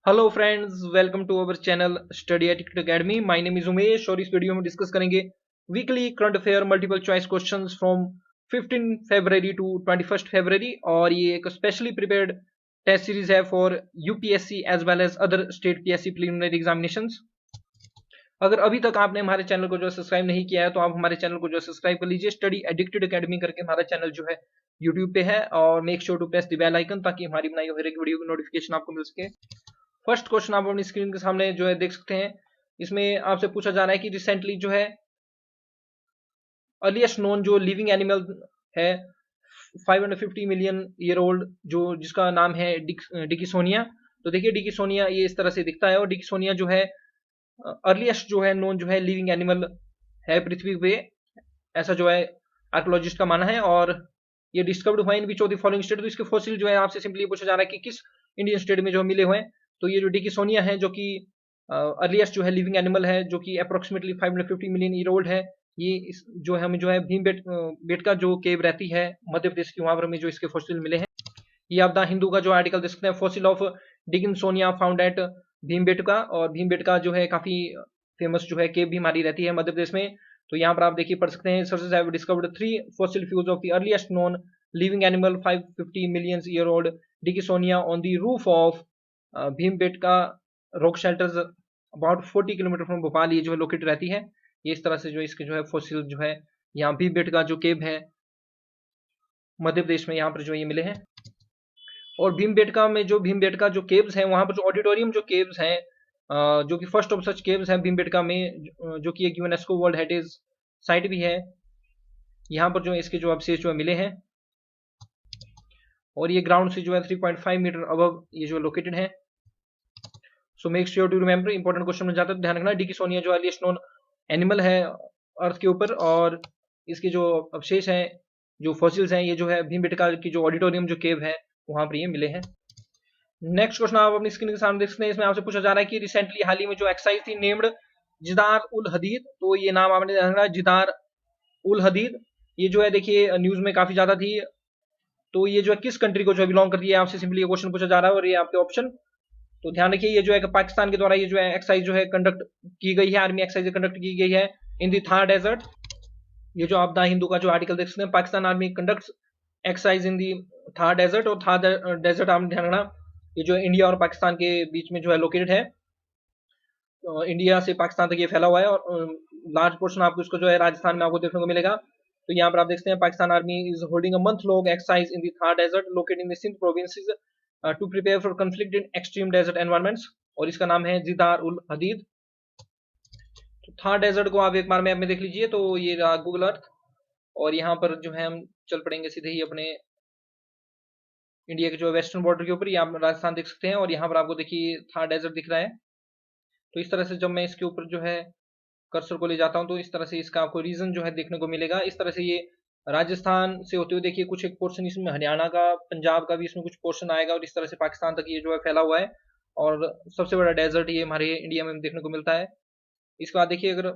Hello friends, welcome to our channel study etiquette academy. My name is Umesh और इस वीडियो में डिस्कस करेंगे weekly current affair multiple choice questions from 15 फरवरी to 21 फरवरी। और ये एक स्पेशली प्रिपेयर्ड टेस्ट सीरीज है for UPSC as well as other state PSC preliminary examinations. अगर अभी तक आपने हमारे चैनल को जो सब्सक्राइब नहीं किया है तो आप हमारे चैनल को जो सब्सक्राइब कर लीजिए। स्टडी एडिक्टेड एकेडमी करके हमारा चैनल जो है यूट्यूब पे है, और make sure to press the bell icon ताकि हमारी बनाई हुई हर एक वीडियो की नोटिफिकेशन आपको मिल सके। फर्स्ट क्वेश्चन आप अपनी स्क्रीन के सामने जो है देख सकते हैं। इसमें आपसे पूछा जा रहा है कि रिसेंटली जो है अर्लीस्ट नोन जो लिविंग एनिमल है 550 मिलियन ईयर ओल्ड, जो जिसका नाम है डिकिसोनिया। तो देखिए डिकिसोनिया ये इस तरह से दिखता है, और डिकिसोनिया जो है अर्लीस्ट जो है नोन जो है लिविंग एनिमल है पृथ्वी पे, ऐसा जो है आर्कोलॉजिस्ट का मानना है। और ये डिस्कवर्ड हुआ in which of the following state. तो इसके फॉसिल जो है आपसे सिंपली पूछा जा रहा है कि किस इंडियन स्टेट में जो मिले हुए हैं। तो ये जो डिकिसोनिया है जो कि अर्लीस्ट जो है लिविंग एनिमल है, जो कि अप्रोक्सीमेटली 550 मिलियन ईयर ओल्ड है। ये इस जो है हमें जो है भीम बेटका जो केव रहती है मध्य प्रदेश की, वहां पर हमें जो इसके फॉसिल मिले हैं। ये आप द हिंदू का जो आर्टिकल देख सकते हैं, fossil of Dickinsonia found at Bhimbetka. और भीमबेटका जो है काफी फेमस जो है केव भी हमारी रहती है मध्य प्रदेश में। तो यहाँ पर आप देखिए पढ़ सकते हैं, searches have discovered 3 fossil fuels of the earliest known living animal 550 million year old Dickinsonia on the roof of Bhimbetka rock shelters about 40 kilometre from Bhopal. ये जो है लोकेट रहती है। ये इस तरह से जो इसके जो है फॉसिल जो है यहाँ भीमबेटका जो केव है मध्य प्रदेश में, यहाँ पर जो ये मिले हैं। और भीमबेटका में जो भीमबेटका जो केव्स हैं, वहां पर जो ऑडिटोरियम जो केव्स हैं, जो कि फर्स्ट ऑफ सच केव्स हैं भीमबेटका में, जो कि एक यूनेस्को वर्ल्ड हेरिटेज साइट भी है। यहाँ पर जो इसके जो अवशेष जो मिले हैं, और ये ग्राउंड से जो है 3.5 मीटर अबव ये जो लोकेटेड है। So make sure to remember, important question में जाता है, ध्यान रखना। डिकिसोनिया जो अर्लीस्ट नोन एनिमल है अर्थ के ऊपर, और इसके जो अवशेष हैं जो फॉसिल्स हैं, ये जो है भीमबेटका की जो ऑडिटोरियम जो केव है वहां पर ये मिले हैं। नेक्स्ट क्वेश्चन आप अपनी स्क्रीन के सामने देख सकते हैं। इसमें आपसे पूछा जा रहा है कि रिसेंटली हाल ही में जो एक्सरसाइज थी नेम्ड जिदार उल हदीद। तो ये नाम आपने जाना है जिदार उल हदीद। ये जो है देखिए न्यूज में काफी ज्यादा थी। तो ये जो है किस कंट्री को जो बिलोंग करती है, आपसे सिंपली ये क्वेश्चन पूछा जा रहा है, और ये आपके ऑप्शन। तो ध्यान रखिए, ये जो है पाकिस्तान के द्वारा ये जो है एक्सरसाइज जो है कंडक्ट की गई है, आर्मी एक्सरसाइज कंडक्ट की गई है इन दी थार डेजर्ट। ये जो आप द हिंदू का जो आर्टिकल देख सकते हैं, Pakistan army conducts exercise in the Thar desert. और थार डेजर्ट आपने ध्यान रखना, ये जो इंडिया और पाकिस्तान के बीच में जो है लोकेटेड है। इंडिया से पाकिस्तान तक ये फैला हुआ है, और लार्ज पोर्शन आपको इसको जो है राजस्थान में आपको देखने को मिलेगा। तो यहाँ पर आप देखते हैं Pakistan army is holding a month long exercise in the Thar desert located in the Sindh provinces to prepare for conflict in extreme desert environments. और इसका नाम है जिदार उल हदीद। तो थार डेजर्ट को आप एक बार मैप में देख लीजिए। तो ये रहा गूगल अर्थ, और यहाँ पर जो है हम चल पड़ेंगे सीधे ही अपने इंडिया के जो वेस्टर्न बॉर्डर के ऊपर। ये आप राजस्थान देख सकते हैं, और यहाँ पर आपको देखिए थार डेजर्ट दिख रहा है। तो इस तरह से जब मैं इसके ऊपर जो है कर्सर को ले जाता हूं, तो इस तरह से इसका आपको रीजन जो है देखने को मिलेगा। इस तरह से ये राजस्थान से होते हुए देखिए कुछ एक पोर्शन इसमें हरियाणा का, पंजाब का भी इसमें कुछ पोर्शन आएगा, और इस तरह से पाकिस्तान तक ये जो है फैला हुआ है। और सबसे बड़ा डेजर्ट ये हमारे इंडिया में देखने को मिलता है। इसके बाद देखिए, अगर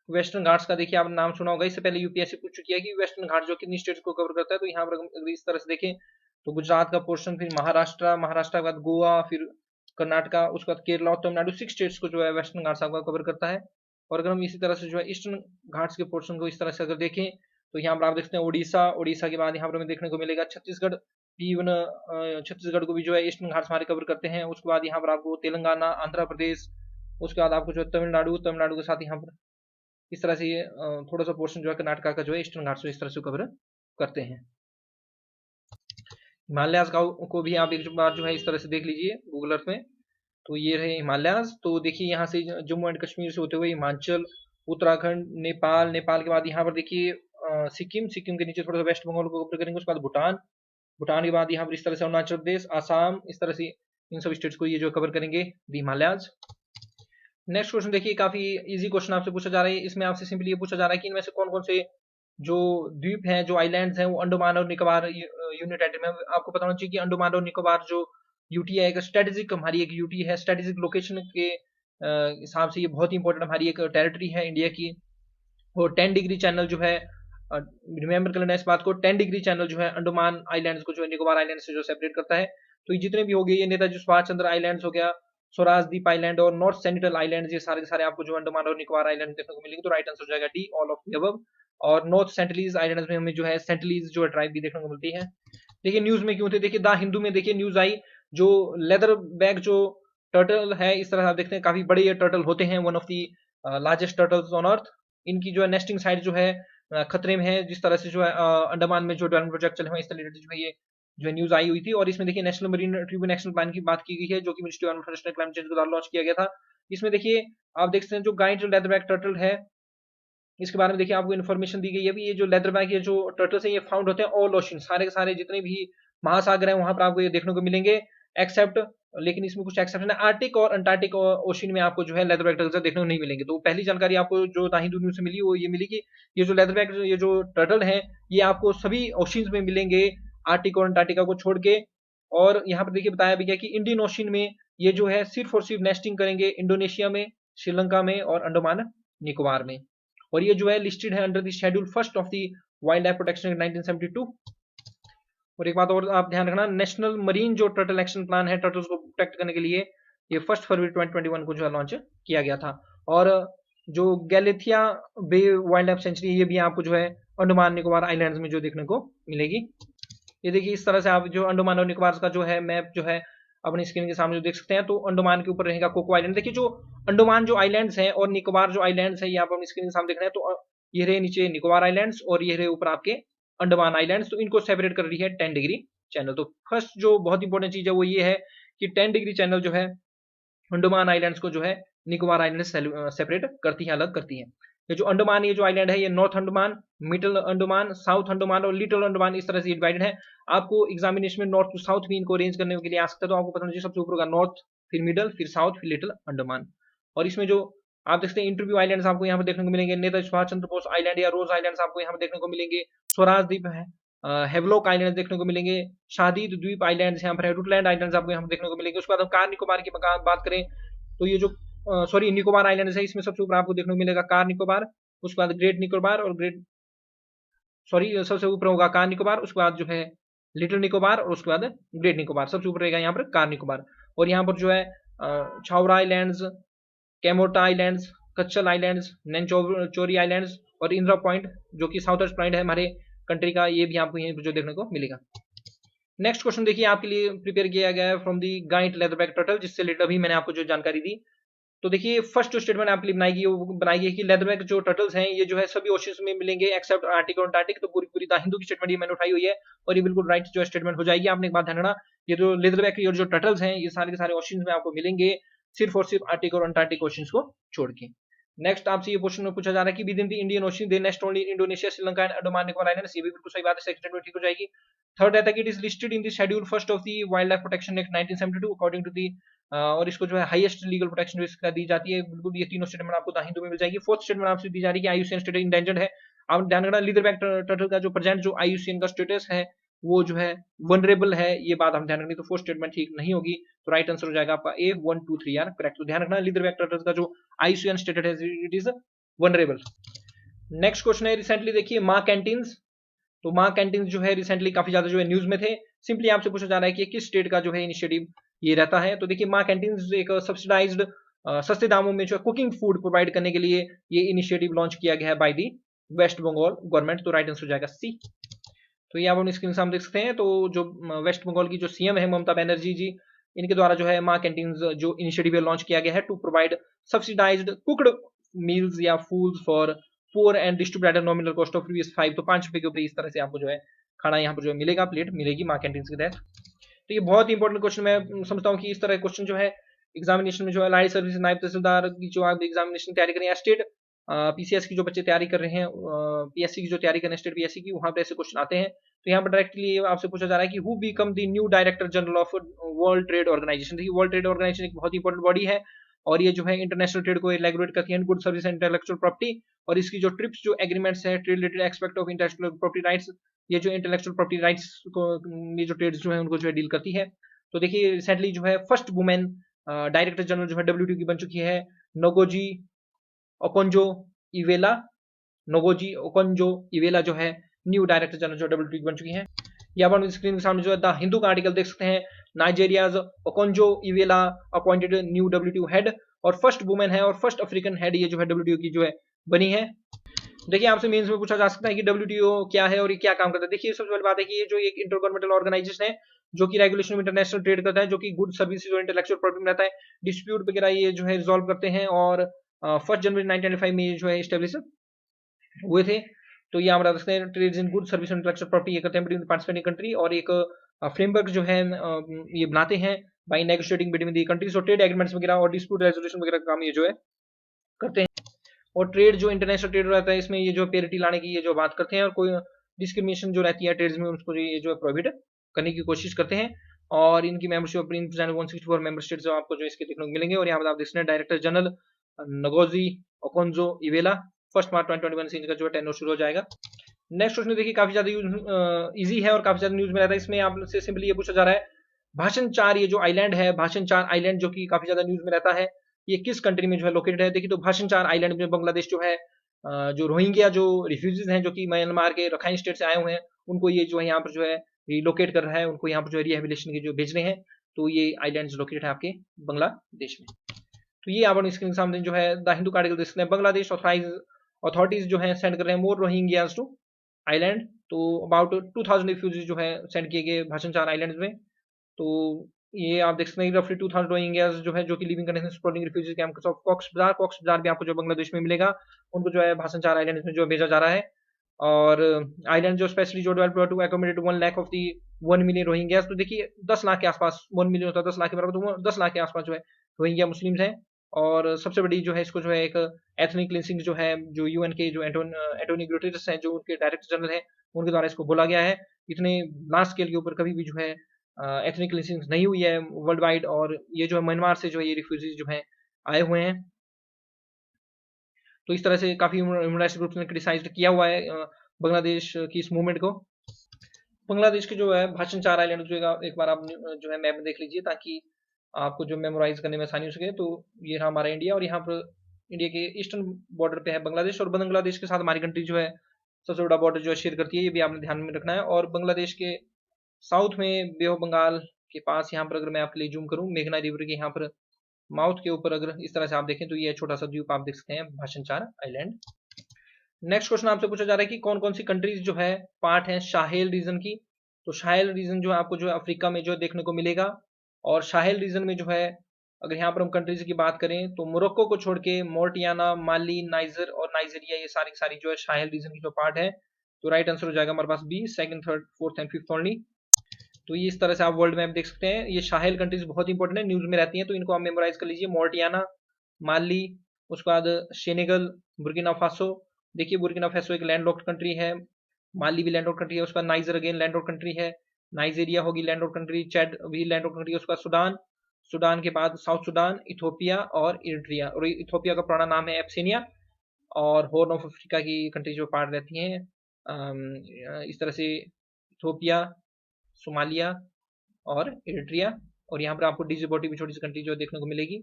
वेस्टर्न घाट्स का देखिए आपने नाम सुना होगा, इससे पहले यूपीएससी पूछ चुकी है कि वेस्टर्न घाट जो कितनी स्टेट्स को कवर करता है। तो यहाँ पर अगर इस तरह से देखें तो गुजरात का पोर्शन, फिर महाराष्ट्र, महाराष्ट्र के बाद गोवा, फिर कर्नाटका, उसके बाद केरला और तमिलनाडु, 6 स्टेट्स को जो है वेस्टर्न घाट्स आपका कवर करता है। और अगर हम इसी तरह से जो है ईस्टर्न घाट्स के पोर्शन को इस तरह से अगर देखें, तो यहाँ पर आप देखते हैं उड़ीसा, उड़ीसा के बाद यहाँ पर हमें देखने को मिलेगा छत्तीसगढ़। इवन छत्तीसगढ़ को भी जो है ईस्टर्न घाट्स हमारे कवर करते हैं। उसके बाद यहाँ पर आपको तेलंगाना, आंध्र प्रदेश, उसके बाद आपको जो है तमिलनाडु, तमिलनाडु के साथ यहाँ पर इस तरह से ये थोड़ा सा पोर्शन जो है कर्नाटका का जो है ईस्टर्न घाट्स इस तरह से कवर करते हैं। हिमालयाज को भी आप एक बार जो है इस तरह से देख लीजिए गूगल अर्थ में। तो ये रहे हिमालयाज। तो देखिए यहाँ से जम्मू एंड कश्मीर से होते हुए हिमाचल, उत्तराखंड, नेपाल, नेपाल के बाद यहाँ पर देखिए सिक्किम, सिक्किम के नीचे थोड़ा सा वेस्ट बंगाल को कवर करेंगे। उसके बाद भूटान, भूटान के बाद यहाँ पर इस तरह से अरुणाचल प्रदेश, आसाम, इस तरह से इन सब स्टेट्स को ये जो कवर करेंगे दी हिमालयाज। नेक्स्ट क्वेश्चन देखिए, काफी इजी क्वेश्चन आपसे पूछा जा रहा है। इसमें आपसे सिंपली ये पूछा जा रहा है कि इनमें से कौन कौन से जो द्वीप हैं, जो आइलैंड्स हैं, वो अंडमान और निकोबार यूनिटेड में। आपको पता होना चाहिए कि अंडमान और निकोबार जो यूटी है, एक स्ट्रेटेजिक हमारी एक यूटी है, स्ट्रेटेजिक लोकेशन के हिसाब से ये बहुत ही इंपॉर्टेंट हमारी एक टेरिटरी है इंडिया की। और 10 डिग्री चैनल जो है, रिमेंबर कर लेना इस बात को, 10 डिग्री चैनल जो है अंडमान आइलैंड्स को जो है निकोबार आइलैंड से जो सेपरेट करता है। तो ये जितने भी हो गए, ये नेताजी सुभाष चंद्र आइलैंड्स हो गया, स्वराजद्वीप आइलैंड और नॉर्थ सेंट्रल आइलैंड, ये सारे के सारे आपको जो अंडमान और निकोबार आइलैंड देखने को मिलेंगे। तो राइट आंसर हो जाएगा D, all of the above. और नॉर्थ सेंटलीज आइलैंड्स में हमें जो है सेंटलीज जो ट्राइब भी देखने को मिलती है। देखिए न्यूज में क्यों थे, देखिए द हिंदू में देखिए न्यूज आई, जो लेदर बैग जो टर्टल है, इस तरह आप देखते हैं काफी बड़े ये टर्टल होते हैं, one of the largest turtles on earth. इनकी जो है नेस्टिंग साइट जो है खतरे में है, जिस तरह से जो है अंडमान में जो डेवलपमेंट प्रोजेक्ट चले हुए इस रिलेटेड जो है ये जो है न्यूज आई हुई थी। और इसमें देखिए national marine Tribune action plan की बात की गई है, जो कि ministry of environment climate change के द्वारा लॉन्च किया गया था। इसमें देखिए आप देख सकते हैं जो गाइड जो लेदरबैक टर्टल है, इसके बारे में देखिए आपको इन्फॉर्मेशन दी गई है। ये जो लेदरबैक ये जो टर्टल्स हैं ये फाउंड होते हैं ऑल ओशन, सारे के सारे जितने भी महासागर हैं वहां पर आपको ये देखने को मिलेंगे, एक्सेप्ट, लेकिन इसमें कुछ एक्सेप्शन है, आर्टिक और अंटार्कटिक ओशन में आपको जो है लेदरबैक टर्टल्स देखने को नहीं मिलेंगे। तो पहली जानकारी आपको जो द हिंदू न्यूज से मिली वो ये मिली कि ये जो लेदरबैक ये जो टर्टल है ये आपको सभी ओशंस में मिलेंगे, आर्टिक और अंटार्कटिका को छोड़ के। और यहाँ पर देखिए बताया भी गया कि इंडियन ओशन में ये जो है सिर्फ और सिर्फ नेस्टिंग करेंगे इंडोनेशिया में, श्रीलंका में और अंडमान निकोबार में। और ये जो है लिस्टेड है under the schedule first of the wildlife protection act 1972। और एक बात और आप ध्यान रखना, नेशनल मरीन जो टर्टल एक्शन प्लान है टर्टल्स को प्रोटेक्ट करने के लिए, ये 1 फरवरी 2021 को जो है लॉन्च किया गया था। और जो गैलेथिया बे वाइल्ड लाइफ सेंचुरी, ये भी आपको जो है अंडमान निकोबार आइलैंड्स में जो देखने को मिलेगी। ये देखिए इस तरह से आप जो अंडमान और निकोबार का जो है मैप जो है अपनी स्क्रीन के सामने जो देख सकते हैं। तो अंडमान के ऊपर रहेगा कोको आइलैंड। देखिए जो अंडमान जो आइलैंड्स हैं और निकोबार जो आइलैंड्स हैं, ये आप अपनी स्क्रीन के सामने देख रहे हैं। तो ये रहे नीचे निकोबार आइलैंड्स और ये रहे ऊपर आपके अंडमान आइलैंड्स। तो इनको सेपरेट कर रही है 10 डिग्री चैनल। तो फर्स्ट जो बहुत इंपॉर्टेंट चीज है वो ये है कि 10 डिग्री चैनल जो है अंडमान आइलैंड्स को जो है निकोबार आइलैंड से सेपरेट करती है, अलग करती है। ये जो अंडमान ये जो आइलैंड है, ये north Andaman, middle Andaman, south Andaman और लिटिल अंडमान, इस तरह से डिवाइडेड है। आपको एग्जामिनेशन में नॉर्थ टू साउथ भी इनको अरेंज करने के लिए आ सकता है। तो आपको पता होना चाहिए सबसे ऊपर होगा नॉर्थ, फिर मिडल, फिर साउथ, फिर लिटिल अंडमान। और इसमें जो आप देखते हैं इंटरव्यू आइलैंड्स आपको यहाँ पर देखने को मिलेंगे, नेताजी सुभाष चंद्र बोस आइलैंड या रोज आइलैंड्स आपको यहाँ पर देखने को मिलेंगे, स्वराज द्वीप है, हेवलॉक आइलैंड देखने को मिलेंगे, शादीद द्वीप आइलैंड्स यहाँ पर है, रुटलैंड आइलैंड्स आपको यहाँ पर देखने को मिलेंगे। उसके बाद हम कार निकोबार की बात करें तो ये जो सॉरी निकोबार आइलैंड्स है, इसमें सबसे ऊपर आपको देखने को मिलेगा कार निकोबार, उसके बाद ग्रेट निकोबार और ग्रेट सॉरी सबसे ऊपर होगा कार निकोबार, उसके बाद जो है लिटिल निकोबार और उसके बाद ग्रेट निकोबार, सबसे ऊपर रहेगा यहाँ पर कार निकोबार। और यहाँ पर जो है छावरा islands, कैमोटा islands, Katchal islands, नैनचौरी islands और इंदिरा पॉइंट जो कि साउथ वेस्ट पॉइंट है हमारे कंट्री का, ये भी आपको यहीं जो देखने को मिलेगा। नेक्स्ट क्वेश्चन देखिए आपके लिए प्रिपेयर किया गया है from the gait leatherback turtle, जिससे रिलेटेड अभी मैंने आपको जो जानकारी दी। तो देखिए फर्स्ट जो स्टेटमेंट आपके लिए बनाई गई वो बनाई गई कि लेदरबैक जो टर्टल्स हैं ये जो है सभी ओशंस में मिलेंगे एक्सेप्ट आर्टिक और अंटार्कटिक। तो पूरी पूरी द हिंदू की स्टेटमेंट ये मैंने उठाई हुई है और ये बिल्कुल राइट जो स्टेटमेंट हो जाएगी। आपने एक बात ध्यान रखना, ये जो लेदरबैक और जो टर्टल्स हैं ये सारे के सारे ओशंस में आपको मिलेंगे, सिर्फ और सिर्फ आर्टिक और अंटार्कटिक ओशंस को छोड़ के। नेक्स्ट आपसे ये क्वेश्चन पूछा जा रहा है कि with in the Indian ocean they nest only Indonesia, Sri Lanka and Andaman Nicobar islands. ये भी बिल्कुल सही बात है, सेकंड स्टेटमेंट ठीक हो जाएगी। थर्ड रहता है कि it is listed in the schedule first of the wildlife protection act 1972 according to the, और इसको जो है हाईएस्ट लीगल प्रोटेक्शन इसका दी जाती है। बिल्कुल ये तीनों स्टेटमेंट आपको द हिंदू में मिल जाएगी। फोर्थ स्टेटमेंट आपसे दी जा रही है कि आईयूसीएन स्टेटस इंडेंजर्ड है। आप ध्यान रखना लेदरबैक टर्टल का जो प्रेजेंट जो आईयूसीएन का स्टेटस है वो जो है वनरेबल है, ये बात हम ध्यान रखनी। तो फोर्थ स्टेटमेंट ठीक नहीं होगी, तो राइट आंसर हो जाएगा आपका ए 1 2 3 यार करेक्ट। तो ध्यान रखना लेदरबैक टर्टल का जो आईयूसीएन स्टेटस है it is vulnerable. Next question है रिसेंटली देखिए माँ कैंटीन्स। तो माँ कैंटीन्स जो है रिसेंटली काफी ज्यादा जो है न्यूज में थे। सिंपली आपसे पूछा जा रहा है कि किस स्टेट का जो है इनिशिएटिव ये रहता है। तो देखिए माँ कैंटीन्स एक सब्सिडाइज्ड सस्ते दामों में जो कुकिंग फूड प्रोवाइड करने के लिए ये इनिशिएटिव लॉन्च किया गया है by the West Bengal government. तो राइट आंसर हो जाएगा सी। तो ये आप अपनी स्क्रीन सामने देख सकते हैं। तो जो वेस्ट बंगाल की जो सीएम है ममता बनर्जी जी, इनके द्वारा जो है माँ कैंटीन्स जो इनिशिएटिव लॉन्च किया गया है to provide subsidised cooked meals या foods for poor and distributed nominal cost of rupees 5। तो 5 रुपए के ऊपर इस तरह से आपको जो है खाना यहाँ पर जो मिलेगा, प्लेट मिलेगी माँ कैंटीन के तहत। तो ये बहुत ही इंपॉर्टेंट क्वेश्चन मैं समझता हूँ कि इस तरह क्वेश्चन जो है एग्जामिनेशन में जो है लाइट सर्विस नायब तहसीलदार की जो आप एग्जामिनेशन तैयारी करें या स्टेट पीसीएस की जो बच्चे तैयारी कर रहे हैं, पीएससी की जो तैयारी कर रहे हैं स्टेट पीएससी की, वहां पे ऐसे क्वेश्चन आते हैं। तो यहाँ पर डायरेक्टली आपसे पूछा जा रहा है कि who become the new director general of World Trade Organisation. देखिए वर्ल्ड ट्रेड ऑर्गेनाइजेशन एक बहुत इंपॉर्टेंट बॉडी है और ये जो है इंटरनेशनल ट्रेड को रेगुलेट करती है, good service and intellectual property. और इसकी जो ट्रिप्स जो एग्रीमेंट्स है trade related aspect of intellectual property rights, ये जो इंटेलेक्चुअल प्रॉपर्टी राइट्स को ये जो ट्रेड्स जो है उनको जो है डील करती है। तो देखिए रिसेंटली जो है फर्स्ट वुमेन डायरेक्टर जनरल जो है डब्ल्यूटीओ की बन चुकी है, नोगोजी ओकोंजो इवेला। नोगोजी ओकोंजो इवेला जो है न्यू डायरेक्टर जनरल जो डब्ल्यूटीओ की बन चुकी है। यहाँ पर स्क्रीन के सामने जो है द हिंदू का आर्टिकल देख सकते हैं। Nigeria's Okonjo Iweala appointed new WTO head, और फर्स्ट वुमेन है और फर्स्ट अफ्रीकन हेड ये जो है WTO की जो है बनी है। देखिए आपसे मेंस में पूछा जा सकता है कि WTO क्या है और ये क्या काम करता है। देखिए सबसे पहली बात है कि ये जो एक इंटरगवर्नमेंटल ऑर्गेनाइजेशन है जो कि रेगुलेशन ऑफ इंटरनेशनल ट्रेड करता है, जो कि गुड सर्विसेज और इंटेलेक्चुअल प्रॉपर्टी में रहता है, डिस्प्यूट वगैरह ये जो है रिजॉल्व करते हैं, और 1 जनवरी 1995 में ये जो है स्टेब्लिश हुए थे। तो ये आप बता सकते हैं trades in good service and intellectual property ये करते हैं बिटवीन पार्टिसिपेटिंग कंट्री, और एक फ्रेमवर्क जो है ये बनाते हैं by negotiating between the countries, और ट्रेड एग्रीमेंट्स वगैरह और डिस्प्यूट रेजोल्यूशन वगैरह का काम ये जो है करते हैं। और ट्रेड जो इंटरनेशनल ट्रेड रहता है इसमें ये जो पेरिटी लाने की ये जो बात करते हैं, और कोई डिस्क्रिमिनेशन जो रहती है ट्रेड्स में उसको ये जो है प्रोहिबिट करने की कोशिश करते हैं। और इनकी मेंबरशिप 164 मेंबर स्टेट्स जो आपको जो इसके देखने को मिलेंगे। और यहाँ पर आप देख सकते हैं director general Ngozi Okonjo Iweala 1 मार्च 2021 से इनका जो है टेन्योर शुरू हो जाएगा। नेक्स्ट क्वेश्चन देखिए काफी ज्यादा इजी है और काफी ज्यादा न्यूज में रहता है। इसमें आपसे सिंपली ये पूछा जा रहा है भाषण 4 ये जो आइलैंड है, भाषण 4 आइलैंड जो कि काफी ज्यादा न्यूज में रहता है, ये किस कंट्री में जो है लोकेटेड है। देखिए तो भाषण 4 आइलैंड में बांग्लादेश जो है जो रोहिंग्या जो रिफ्यूजीज हैं जो कि म्यांमार के रखाइन स्टेट से आए हुए हैं, उनको ये जो है यहाँ पर जो है रिलोकेट कर रहा है, उनको यहाँ पर जो है रिहेबिलिटेशन के जो भेज रहे हैं। तो ये आइलैंड लोकेटेड है आपके बांग्लादेश में। तो ये आप स्क्रीन के सामने जो है द हिंदू का आर्टिकल देख सकते हैं, बांग्लादेश अथॉरिटीज जो है सेंड कर रहे हैं मोर रोहिंग्याज टू आइलैंड। तो अबाउट 2000 रिफ्यूजीज जो है सेंड किए गए भाषण 4 आइलैंड में। तो ये आप देख सकते हैं रफली 2000 रोहिंग्याज जो है जो कि living condition supporting refugees camp of Cox's Bazar भी आपको जो बांग्लादेश में मिलेगा, उनको जो है भाषण 4 आइलैंड में जो भेजा जा रहा है। और आइलैंड जो स्पेशली जो develop to accommodate 1 lakh of the 1 million Rohingyas. तो देखिए 10 लाख के आसपास, 1 मिलियन होता है 10 लाख के बराबर, तो 10 लाख के आसपास जो है रोहिंग्या मुस्लिम्स हैं। और सबसे बड़ी जो है इसको जो है एक एथनिक क्लींसिंग जो है जो यूएन के जो एंटोनियो गुटेरेस हैं जो उनके डायरेक्टर जनरल हैं, उनके द्वारा इसको बोला गया है। इतने लार्ज स्केल के ऊपर कभी भी जो है एथनिक क्लींसिंग नहीं हुई है वर्ल्ड वाइड। और ये जो है म्यांमार से जो है ये रिफ्यूजीज जो है आए हुए हैं। तो इस तरह से काफी ह्यूमन राइट्स ग्रुप्स ने क्रिटिसाइज किया हुआ है बांग्लादेश की इस मूवमेंट को। बांग्लादेश के जो है भाषण 4 आइलैंड जो एक बार आप जो है मैप में देख लीजिए ताकि आपको जो मेमोराइज करने में आसानी हो सके। तो ये रहा हमारा इंडिया, और यहाँ पर इंडिया के ईस्टर्न बॉर्डर पे है बांग्लादेश, और बांग्लादेश के साथ हमारी कंट्री जो है सबसे बड़ा बॉर्डर जो है शेयर करती है, ये भी आपने ध्यान में रखना है। और बांग्लादेश के साउथ में बे ऑफ बंगाल के पास यहाँ पर अगर मैं आपके लिए जूम करूँ मेघना रिवर के यहाँ पर माउथ के ऊपर अगर इस तरह से आप देखें तो ये छोटा सा द्वीप आप देख सकते हैं भाषण 4 आइलैंड। नेक्स्ट क्वेश्चन आपसे पूछा जा रहा है कि कौन कौन सी कंट्रीज जो है पार्ट है साहेल रीजन की। तो साहेल रीजन जो है आपको जो है अफ्रीका में जो है देखने को मिलेगा। और साहेल रीजन में जो है अगर यहाँ पर हम कंट्रीज की बात करें तो मोरक्को को छोड़ के मोर्टियाना, माली, नाइजर और नाइजीरिया ये सारी सारी जो है साहेल रीजन की जो पार्ट है। तो राइट आंसर हो जाएगा हमारे पास B, second, third, fourth and fifth only. तो ये इस तरह से आप वर्ल्ड मैप देख सकते हैं। ये साहेल कंट्रीज बहुत इंपॉर्टेंट है, न्यूज में रहती हैं, तो इनको आप मेमोराइज कर लीजिए। मोर्टियाना, माली, उसके बाद सेनेगल, बुर्किना फासो। देखिए बुर्किना फासो एक लैंडलॉक्ड कंट्री है, माली भी लैंडलॉक्ड कंट्री है, उसका नाइजर अगेन लैंडलॉक्ड कंट्री है, नाइजीरिया होगी लैंडलॉक्ड कंट्री, चैड भी लैंडलॉक्ड कंट्री है, उसका सुडान, सुडान के बाद साउथ सुडान, इथोपिया और इरिट्रिया। और इथोपिया का पुराना नाम है एब्सिनिया। और हॉर्न ऑफ अफ्रीका की कंट्री जो पार्ट रहती हैं इस तरह से इथोपिया, सोमालिया और इरिट्रिया। और यहाँ पर आपको डिजिबोटी भी छोटी सी कंट्री जो देखने को मिलेगी।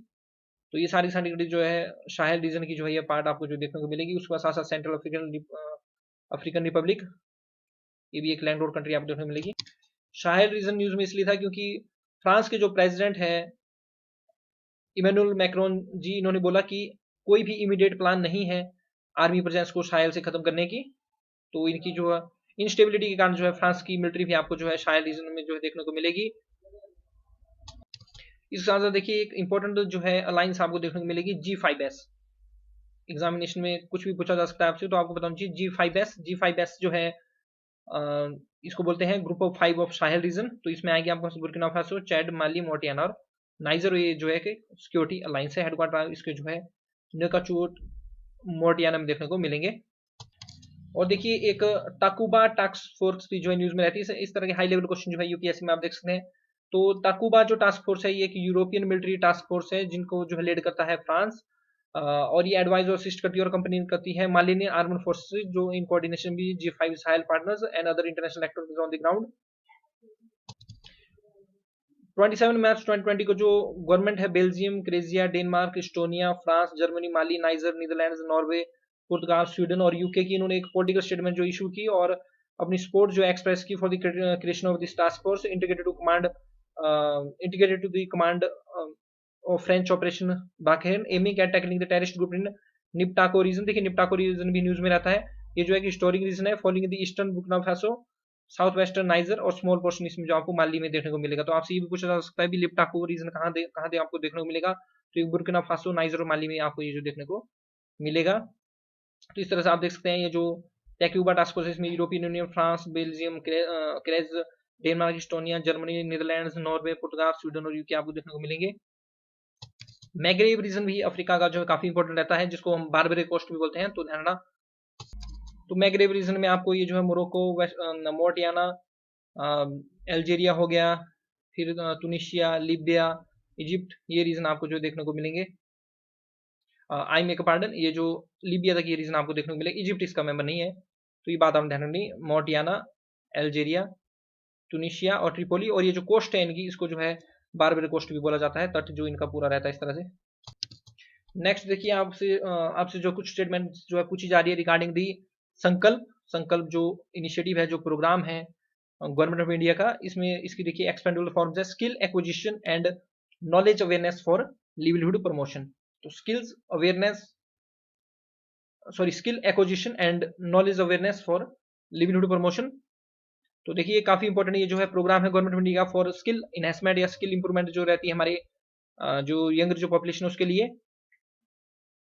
तो ये सारी सारी कंट्री जो है साहेल रीजन की जो है ये पार्ट आपको जो देखने को मिलेगी। उसके बाद साथ साथ सेंट्रल अफ्रीकन रिपब्लिक, ये भी एक लैंडलॉक्ड कंट्री आपको देखने को मिलेगी। साहेल रीजन न्यूज में इसलिए था क्योंकि फ्रांस के जो प्रेसिडेंट है इमैनुअल मैक्रोन जी, इन्होंने बोला कि कोई भी इमीडिएट प्लान नहीं है आर्मी प्रेजेंस को साहेल से खत्म करने की। तो इनकी जो है इंस्टेबिलिटी के कारण जो है फ्रांस की मिलिट्री भी आपको जो है साहेल रीजन में जो है देखने को मिलेगी। इसके साथ देखिए एक इंपॉर्टेंट जो है अलायंस आपको देखने को मिलेगी G5S। एग्जामिनेशन में कुछ भी पूछा जा सकता है आपसे, तो आपको बताऊं G5S जो है इसको बोलते हैं group of 5 of Sahel region. तो इसमें आएगी आपको बुर्किना फासो, चैड, माली, मोर्टियाना और नाइजर। ये जो है कि सिक्योरिटी अलायंस है, हेडक्वार्टर इसके जो है नकाचूट मोर्टियाना में देखने को मिलेंगे। और देखिए एक टाकुबा टास्क फोर्स भी जो है न्यूज में रहती है। इस तरह के हाई लेवल क्वेश्चन जो है यूपीएससी में आप देख सकते हैं। तो टाकुबा जो टास्क फोर्स है ये एक यूरोपियन मिलिट्री टास्क फोर्स है जिनको जो है लीड करता है फ्रांस। और ये एडवाइज और असिस्ट करती है और कंपनी करती है मालिनियन आर्मड फोर्सेस जो इन कोऑर्डिनेशन भी G5 Sahel partners and other international actors on the ground. 27 March 2020 को जो गवर्नमेंट है बेल्जियम, क्रेजिया, Denmark, Estonia, France, Germany, Mali, Niger, Netherlands, Norway, पुर्तगाल, स्वीडन और यूके की इन्होंने एक पॉलिटिकल स्टेटमेंट जो इशू की और अपनी सपोर्ट जो एक्सप्रेस की for the creation of this task force integrated to command integrated to the command of French Operation Barkhane, aiming at tackling the terrorist group in Liptako region. देखिए Liptako reason भी news में रहता है, ये जो है कि हिस्टोरिक रीजन है following the eastern Burkina Faso, south western niger और स्मॉल पोर्शन इसमें जो आपको माली में देखने को मिलेगा। तो आपसे ये भी पूछा जा सकता है भी लिपटाको रीजन कहाँ दे आपको देखने को मिलेगा, तो ये बुर्किना फासो, नाइजर और माली में आपको ये जो देखने को मिलेगा। तो इस तरह से आप देख सकते हैं ये जो टैक्यूबा टास्क फोर्स इसमें यूरोपियन यूनियन, फ्रांस, बेल्जियम, क्रेज, Denmark, Estonia, Germany, Netherlands, Norway, पुर्तगाल, स्वीडन और यूके आपको देखने को मिलेंगे। मैग्रेब रीजन भी अफ्रीका का जो है काफी इंपॉर्टेंट रहता है, जिसको हम बारबेरिक कोस्ट भी बोलते हैं, तो ध्यान रखना। तो मैग्रेब रीजन में आपको ये जो है मोरक्को, मोर्टियाना, अल्जीरिया हो गया, फिर तुनिशिया, लीबिया, इजिप्ट, ये रीजन आपको जो देखने को मिलेंगे। आई मेक पार्डन, ये जो लीबिया तक ये रीजन आपको देखने को मिलेगा, इजिप्ट इसका मेंबर नहीं है, तो ये बात आप ध्यान रखनी। मोर्टियाना, अल्जीरिया, तुनिशिया और ट्रिपोली, और ये जो कोस्ट है इनकी, इसको जो है बारबेरिक कोस्ट भी बोला जाता है, तट जो इनका पूरा रहता है इस तरह से। नेक्स्ट देखिए आपसे जो कुछ स्टेटमेंट जो है पूछी जा रही है रिगार्डिंग दी संकल्प जो इनिशिएटिव है, जो प्रोग्राम है गवर्नमेंट ऑफ इंडिया का, इसमें इसकी देखिए एक्सपेंडेबल फॉर्म्स है skill acquisition and knowledge awareness for livelihood promotion. तो skill acquisition and knowledge awareness for livelihood promotion. तो देखिए काफी इंपॉर्टेंट ये जो है प्रोग्राम है government of India for skill enhancement या स्किल इंप्रूवमेंट जो रहती है हमारे जो यंगर जो पॉपुलेशन उसके लिए।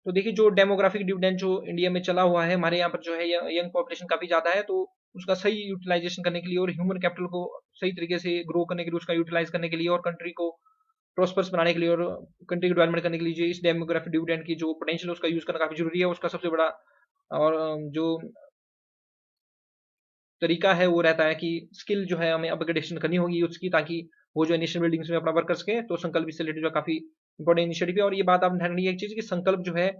तो देखिए जो डेमोग्राफिक डिविडेंड जो इंडिया में चला हुआ है, हमारे यहाँ पर जो है यंग पॉपुलेशन काफी ज्यादा है, तो उसका सही यूटिलाइजेशन करने के लिए और ह्यूमन कैपिटल को सही तरीके से ग्रो करने के लिए, उसका यूटिलाइज करने के लिए और कंट्री को प्रोस्पर्स बनाने के लिए और कंट्री को डेवलपमेंट करने के लिए इस डेमोग्राफिक डिविडेंड की जो पोटेंशियल उसका यूज करना काफी जरूरी है। उसका सबसे बड़ा और जो तरीका है वो रहता है कि स्किल जो है हमें अपग्रेडेशन करनी होगी उसकी, ताकि वो जो नेशनल बिल्डिंग्स में अपना वर्क कर सके। तो संकल्प इससे रिलेटेड जो काफी इंपॉर्टेंट इनिशिएटिव है। और ये बात आप ध्यान रखिए एक चीज कि संकल्प जो है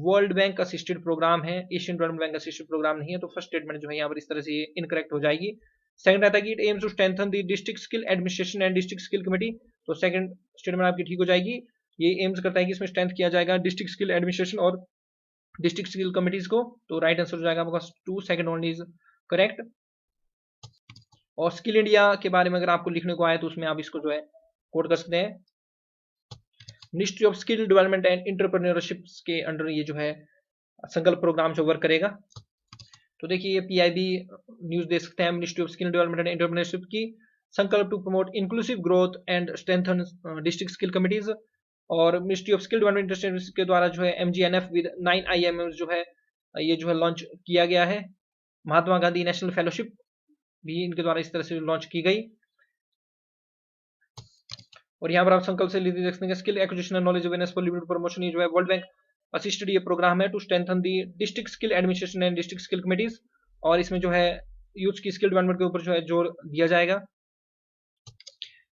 वर्ल्ड बैंक असिस्टेड प्रोग्राम है, Asian Development Bank assisted programme नहीं है। तो फर्स्ट स्टेटमेंट जो है यहाँ पर इस तरह से इनकरेक्ट हो जाएगी। सेकंड रहता है कि it aims to strengthen the district skill administration and district skill committee. तो सेकंड स्टेटमेंट आपकी ठीक हो जाएगी। ये एम्स करता है कि इसमें स्ट्रेंथ किया जाएगा डिस्ट्रिक्ट स्किल एडमिनिस्ट्रेशन और डिस्ट्रिक्ट स्किल कमिटीज को। तो राइट आंसर हो जाएगा आपका 2, सेकंड ओनली इज करेक्ट। और स्किल इंडिया के बारे में अगर आपको लिखने को आए तो उसमें आप इसको जो है कोट कर सकते हैं। Ministry of skill development and entrepreneurship के अंडर ये जो है संकल्प प्रोग्राम जो वर्क करेगा। तो देखिए ये पीआईबी न्यूज दे सकते हैं ministry of skill development and entrepreneurship की Sankalp to promote inclusive growth and strengthen district skill committees. और ministry of skill development industry के द्वारा जो है MGNF विद 9 IMs जो है ये जो है लॉन्च किया गया है। महात्मा गांधी नेशनल फेलोशिप भी इनके द्वारा इस तरह से लॉन्च की गई। और यहाँ पर आप संकल्प से देख सकते हैं skill acquisition and knowledge awareness for livelihood promotion, ये जो है वर्ल्ड बैंक असिस्टेड ये प्रोग्राम है to strengthen the district skill administration and district skill committees. और इसमें जो है यूथ की स्किल डेवलपमेंट के ऊपर जो है जोर दिया जाएगा।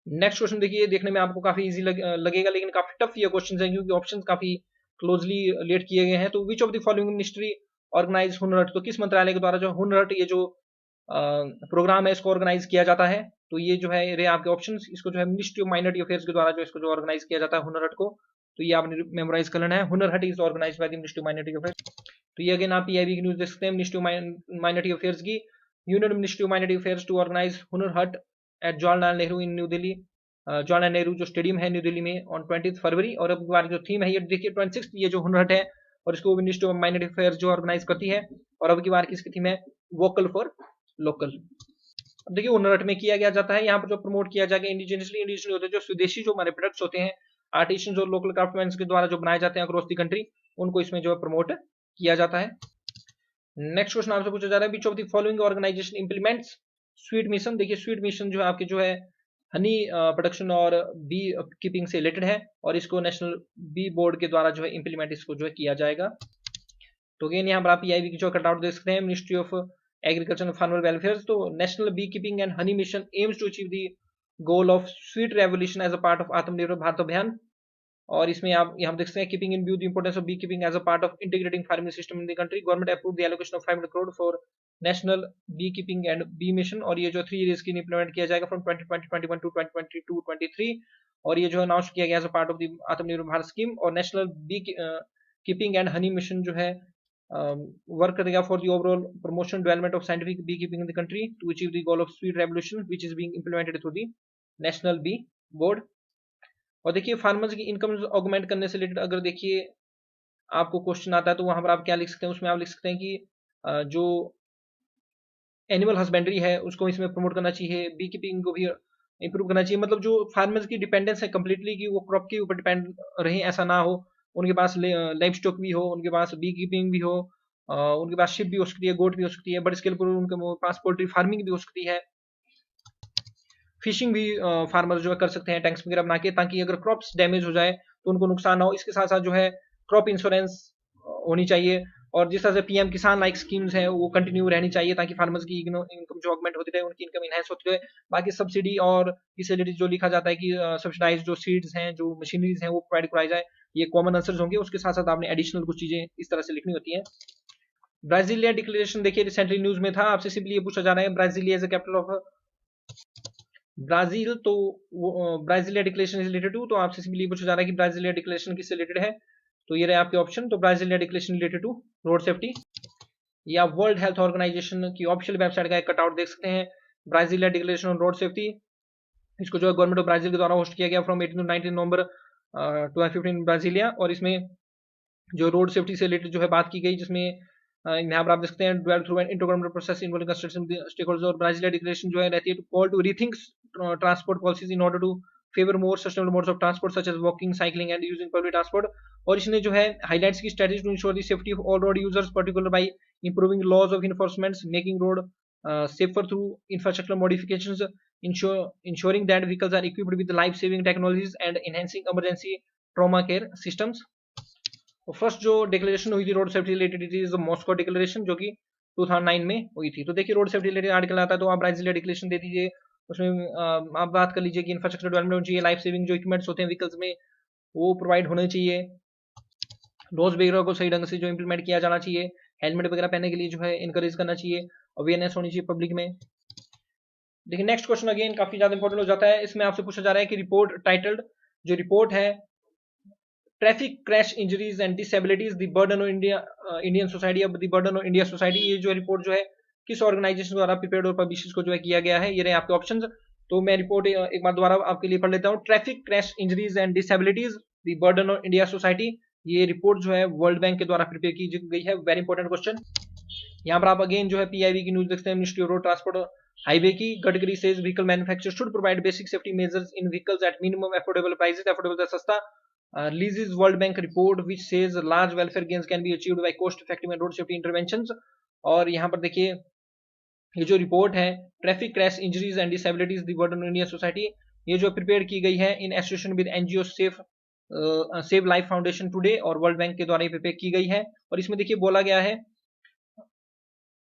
नेक्स्ट क्वेश्चन देखिए देखने में आपको काफी इजी लगेगा, लेकिन काफी टफ ये क्वेश्चन है क्योंकि ऑप्शन काफी क्लोजली रिलेट किए गए हैं। तो which of the following ministry organise Hunar Haat. तो किस मंत्रालय के द्वारा जो हुनर हट ये जो प्रोग्राम है इसको ऑर्गेनाइज किया जाता है। तो ये जो है रहे आपके ऑप्शंस। इसको जो है मिनिस्ट्री ऑफ माइनॉरिटी अफेयर्स के द्वारा जो इसको जो ऑर्गेनाइज किया जाता है हुनर हट को। तो ये आपने मेमोराइज कर लेना है। Hunar Haat is organised by the ministry of minority affairs. तो ये अगेन आप पीआईबी की न्यूज देख सकते हैं मिनिस्ट्री ऑफ माइनॉरिटी अफेयर्स की union ministry of minority affairs to organise Hunar Haat at Jawaharlal Nehru in New Delhi. Jawaharlal Nehru जो स्टेडियम है न्यू दिल्ली में ऑन 20 फरवरी। और अब बार जो थीम है ये देखिए 26 ये जो हुनर हट है और इसको मिनिस्ट्री ऑफ माइनॉरिटी अफेयर्स जो ऑर्गेनाइज करती है। और अब की बार की इसकी थीम है वोकल फॉर लोकल। अब देखिए हुनर हट में किया गया जाता है यहाँ पर जो प्रमोट किया जाएगा इंडिजिनसली होते हैं जो स्वदेशी जो हमारे प्रोडक्ट्स होते हैं आर्टिशन जो लोकल क्राफ्टमैन के द्वारा जो बनाए जाते हैं अक्रॉस द कंट्री, उनको इसमें जो है प्रमोट किया जाता है। नेक्स्ट क्वेश्चन आपसे पूछा जा रहा है which of the following organisation implements sweet mission. देखिए स्वीट मिशन जो है आपके जो है हनी प्रोडक्शन और बी कीपिंग से रिलेटेड है और इसको नेशनल बी बोर्ड के द्वारा जो है इंप्लीमेंट इसको जो है किया जाएगा। तो अगेन यहाँ पर आप पीआईबी की जो कटआउट देख सकते हैं ministry of agriculture and farmer welfare. तो national B keeping and honey mission aims to achieve the goal of sweet revolution as a part of Atmanirbhar Bharat अभियान। और इसमें आप यहाँ देख सकते हैं keeping in view the importance of beekeeping as a part of integrating farming system in the country, government approve the allocation of 500 crore for national B keeping and bee mission. और ये जो 3 ईयर्स की implement किया जाएगा from 2020-21 to 2022-23। और ये जो announce किया गया as a part of the Atmanirbhar Bharat scheme. और national B keeping and honey mission जो है work करेगा for the overall promotion development of scientific beekeeping in the country to achieve the goal of sweet revolution which is being implemented through the national bee board. और देखिए farmers की income augment करने से related अगर देखिए आपको question आता है तो वहां पर आप क्या लिख सकते हैं, उसमें आप लिख सकते हैं कि जो एनिमल हस्बेंड्री है उसको इसमें प्रमोट करना चाहिए, बी कीपिंग को भी इंप्रूव करना चाहिए। मतलब जो फार्मर्स की डिपेंडेंस है कंप्लीटली कि वो क्रॉप के ऊपर डिपेंड रहे, ऐसा ना हो। उनके पास लाइव स्टॉक भी हो, उनके पास बी कीपिंग भी हो, उनके पास शिप भी हो सकती है, गोट भी हो सकती है, बड़े स्केल पर उनके पास पोल्ट्री फार्मिंग भी हो सकती है, फिशिंग भी फार्मर जो है कर सकते हैं टैंक्स वगैरह बना के, ताकि अगर क्रॉप्स डैमेज हो जाए तो उनको नुकसान ना हो। इसके साथ साथ जो है क्रॉप इंश्योरेंस होनी चाहिए, और जिस तरह से पीएम किसान लाइक स्कीम्स है वो कंटिन्यू रहनी चाहिए, ताकि फार्मर्स की इनकम जो ऑगमेंट होती रहे, उनकी इनकम इनहेंस होती रहे। बाकी सब्सिडी और इससे रिलेटेड जो लिखा जाता है कि सब्सिडाइज जो सीड्स हैं, जो मशीनरीज हैं वो प्रोवाइड कराई जाए, ये कॉमन आंसर्स होंगे। उसके साथ साथ आपने एडिशनल कुछ चीजें इस तरह से लिखनी होती हैं। ब्राजीलिया डिक्लेरेशन देखिए रिसेंटली न्यूज में था, आपसे सिंपली ये पूछा जा रहा है Brasilia is the capital of Brazil, तो Brasilia declaration is related to, तो आपसे सिंपली पूछा जा रहा है कि ब्राजीलिया डिक्लेरेशन किससे रिलेटेड है। तो ये रहे आपके ऑप्शन। तो Brasilia declaration related to road safety, या वर्ल्ड हेल्थ ऑर्गेनाइजेशन की ऑफिशियल वेबसाइट का एक कटआउट देख सकते हैं, Brasilia declaration on road safety. इसको जो है गवर्नमेंट ऑफ ब्राजील के द्वारा होस्ट किया गया फ्रॉम 18 टू 19 नवंबर 2015 ब्राजीलिया। और इसमें जो रोड सेफ्टी से रिलेटेड जो है बात की गई, जिसमें यहाँ पर आप देख सकते हैं develop through an intergovernmental process involving consultation stakeholders. और ब्राजीलिया डिक्लेरेशन जो है रहती है to call to rethink transport policies in order to favour more sustainable modes of transport such as walking, cycling and using public transport. और इसने जो है highlights की strategy to ensure the safety of all road users, particular by improving laws of enforcement, making road safer through infrastructure modifications, ensuring that vehicles are equipped with life-saving technologies and enhancing emergency trauma care systems। तो first जो declaration हुई थी road safety related, it is Moscow declaration, जो कि 2009 में हुई थी। तो देखिए रोड सेफ्टी रिलेटेड आर्टिकल आता है तो आप ब्राजीलिया डिक्लेरेशन दे दीजिए, उसमें आप बात कर लीजिए कि इंफ्रास्ट्रक्चर डेवलपमेंट होनी चाहिए, लाइफ सेविंग जो इक्विपमेंट्स होते हैं व्हीकल्स में वो प्रोवाइड होने चाहिए, लॉज वगैरह को सही ढंग से जो इंप्लीमेंट किया जाना चाहिए, हेलमेट वगैरह पहनने के लिए जो है इनकरेज करना चाहिए, अवेयरनेस होनी चाहिए पब्लिक में। देखिए नेक्स्ट क्वेश्चन अगेन काफी ज्यादा इंपॉर्टेंट हो जाता है, इसमें आपसे पूछा जा रहा है कि रिपोर्ट टाइटल्ड, जो रिपोर्ट है traffic crash injuries and disabilities the burden of India Indian society, अब the burden of India society, ये जो रिपोर्ट जो है किस ऑर्गेनाइजेशन द्वारा प्रिपेयर्ड और पब्लिश को जो है किया गया है, ये रहे आपके ऑप्शंस। तो मैं रिपोर्ट एक बार दोबारा आपके लिए पढ़ लेता हूँ। Traffic crash injuries and disabilities the burden of India society, ये रिपोर्ट जो है वर्ल्ड बैंक के द्वारा प्रिपेयर की गई है। Very important question. यहाँ पर आप अगेन जो है पीआईबी की न्यूज देखते हैं, ministry of road transport highway की। Gadkari says vehicle manufacturers should provide basic safety measures in vehicles at minimum affordable prices, affordable सस्ता। Releases World Bank report which says large welfare gains can be achieved by cost effective and road safety interventions। और यहाँ पर देखिए ये जो report है traffic crash injuries and disabilities the burden of Indian society, ये जो प्रिपेयर की गई है in association with NGO save life foundation today और वर्ल्ड बैंक के द्वारा ये प्रिपेयर की गई है। और इसमें देखिए बोला गया है,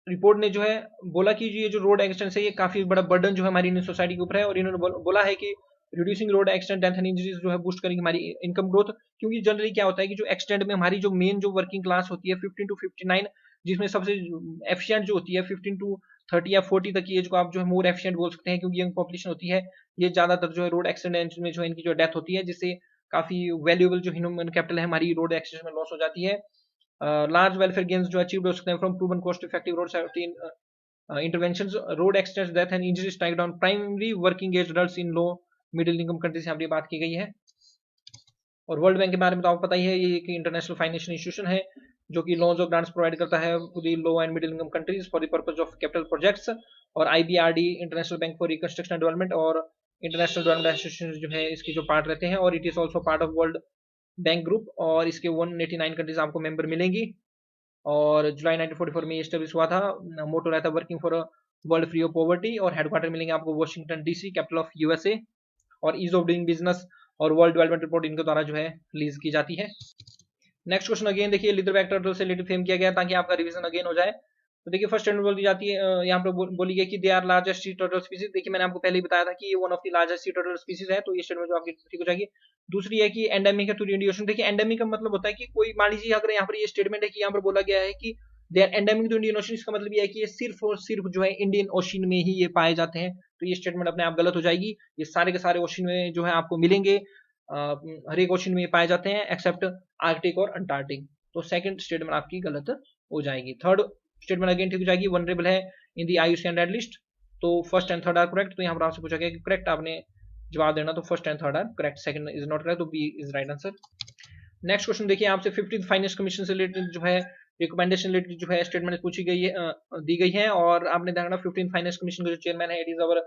रिपोर्ट ने जो है बोला कि ये जो रोड एक्सीडेंट है ये काफी बड़ा बर्डन जो है हमारी इंडियन सोसाइटी के ऊपर है। और इन्होंने बोला है कि reducing road accident death and injuries जो है बूस्ट करेंगे हमारी इनकम ग्रोथ। क्योंकि जनरली क्या होता है कि जो एक्सीडेंट में हमारी जो मेन जो वर्किंग क्लास होती है 15 टू 59, जिसमें सबसे एफिशिएंट जो होती है 15 टू 30 या 40 तक की एज को आप जो है मोर एफिशिएंट बोल सकते हैं, क्योंकि यंग पॉपुलेशन होती है, ये ज्यादातर जो है रोड एक्सीडेंट में जो है इनकी जो डेथ होती है, जिससे काफी वैल्यूएबल जो ह्यूमन कैपिटल है हमारी रोड एक्सीडेंट में लॉस हो जाती है। लार्ज वेलफेयर गेन्स जो अचीव हो सकते हैं from proven cost effective road safety interventions, road accidents, death and injuries tied on primary working age adults in low middle income countries, यहाँ पर बात की गई है। और वर्ल्ड बैंक के बारे में तो आपको पता ही है, ये एक इंटरनेशनल फाइनेंशियल इंस्टीट्यूशन है जो कि लोन्स और ग्रांट्स प्रोवाइड करता है to the low and middle income countries for the purpose of capital projects. और IBRD international bank for reconstruction and development और इंटरनेशनल डेवलपमेंट एसोसिएशन जो है इसकी जो पार्ट रहते हैं, और it is also part of world bank group, और इसके 189 कंट्रीज आपको मेंबर मिलेंगी। और जुलाई 1944 में एस्टेब्लिश हुआ था। मोटो रहता है working for world free of poverty, और हेडक्वार्टर मिलेंगे आपको Washington DC, capital of USA. और ईज ऑफ डूइंग बिजनेस और वर्ल्ड डेवलपमेंट रिपोर्ट इनके द्वारा जो है रिलीज की जाती है। नेक्स्ट क्वेश्चन अगेन देखिए लीडरबैक टर्टल से रिलेटेड फ्रेम किया गया ताकि आपका रिवीजन अगेन हो जाए। तो देखिए फर्स्ट स्टेटमेंट बोल दी जाती है, यहाँ पर बोली गई कि they are largest sea turtle species. देखिए मैंने आपको पहले ही बताया था कि ये one of the largest sea turtle species है, तो ये स्टेटमेंट जो आपकी ठीक हो जाएगी। दूसरी है कि एंडेमिक है टू इंडियन ओशन। देखिए एंडेमिक का मतलब होता है कि कोई मान लीजिए अगर यहाँ पर ये स्टेटमेंट है कि यहाँ पर बोला गया है कि they are endemic to Indian ocean, इसका मतलब ये है कि ये सिर्फ और सिर्फ जो है इंडियन ओशन में ही ये पाए जाते हैं। तो ये स्टेटमेंट अपने आप गलत हो जाएगी। ये सारे के सारे ओशन में जो है आपको मिलेंगे, हर एक ओशन में पाए जाते हैं एक्सेप्ट आर्कटिक और अंटार्कटिक। तो सेकंड स्टेटमेंट आपकी गलत हो जाएगी। थर्ड स्टेटमेंट अगेन ठीक हो जाएगी, वनरेबल है in the IUCN red list. तो first and third are correct. तो यहाँ पर आपसे पूछा गया कि करेक्ट आपने जवाब देना, तो first and third are correct, second is not correct, तो B is right answer. Next question देखिए, आपसे 15th फाइनेंस कमीशन से रिलेटेड जो है रिकमेंडेशन रिलेटेड जो है स्टेटमेंट पूछी गई है, दी गई है, और आपने देखना 15th फाइनेंस कमीशन का जो चेयरमैन है it is our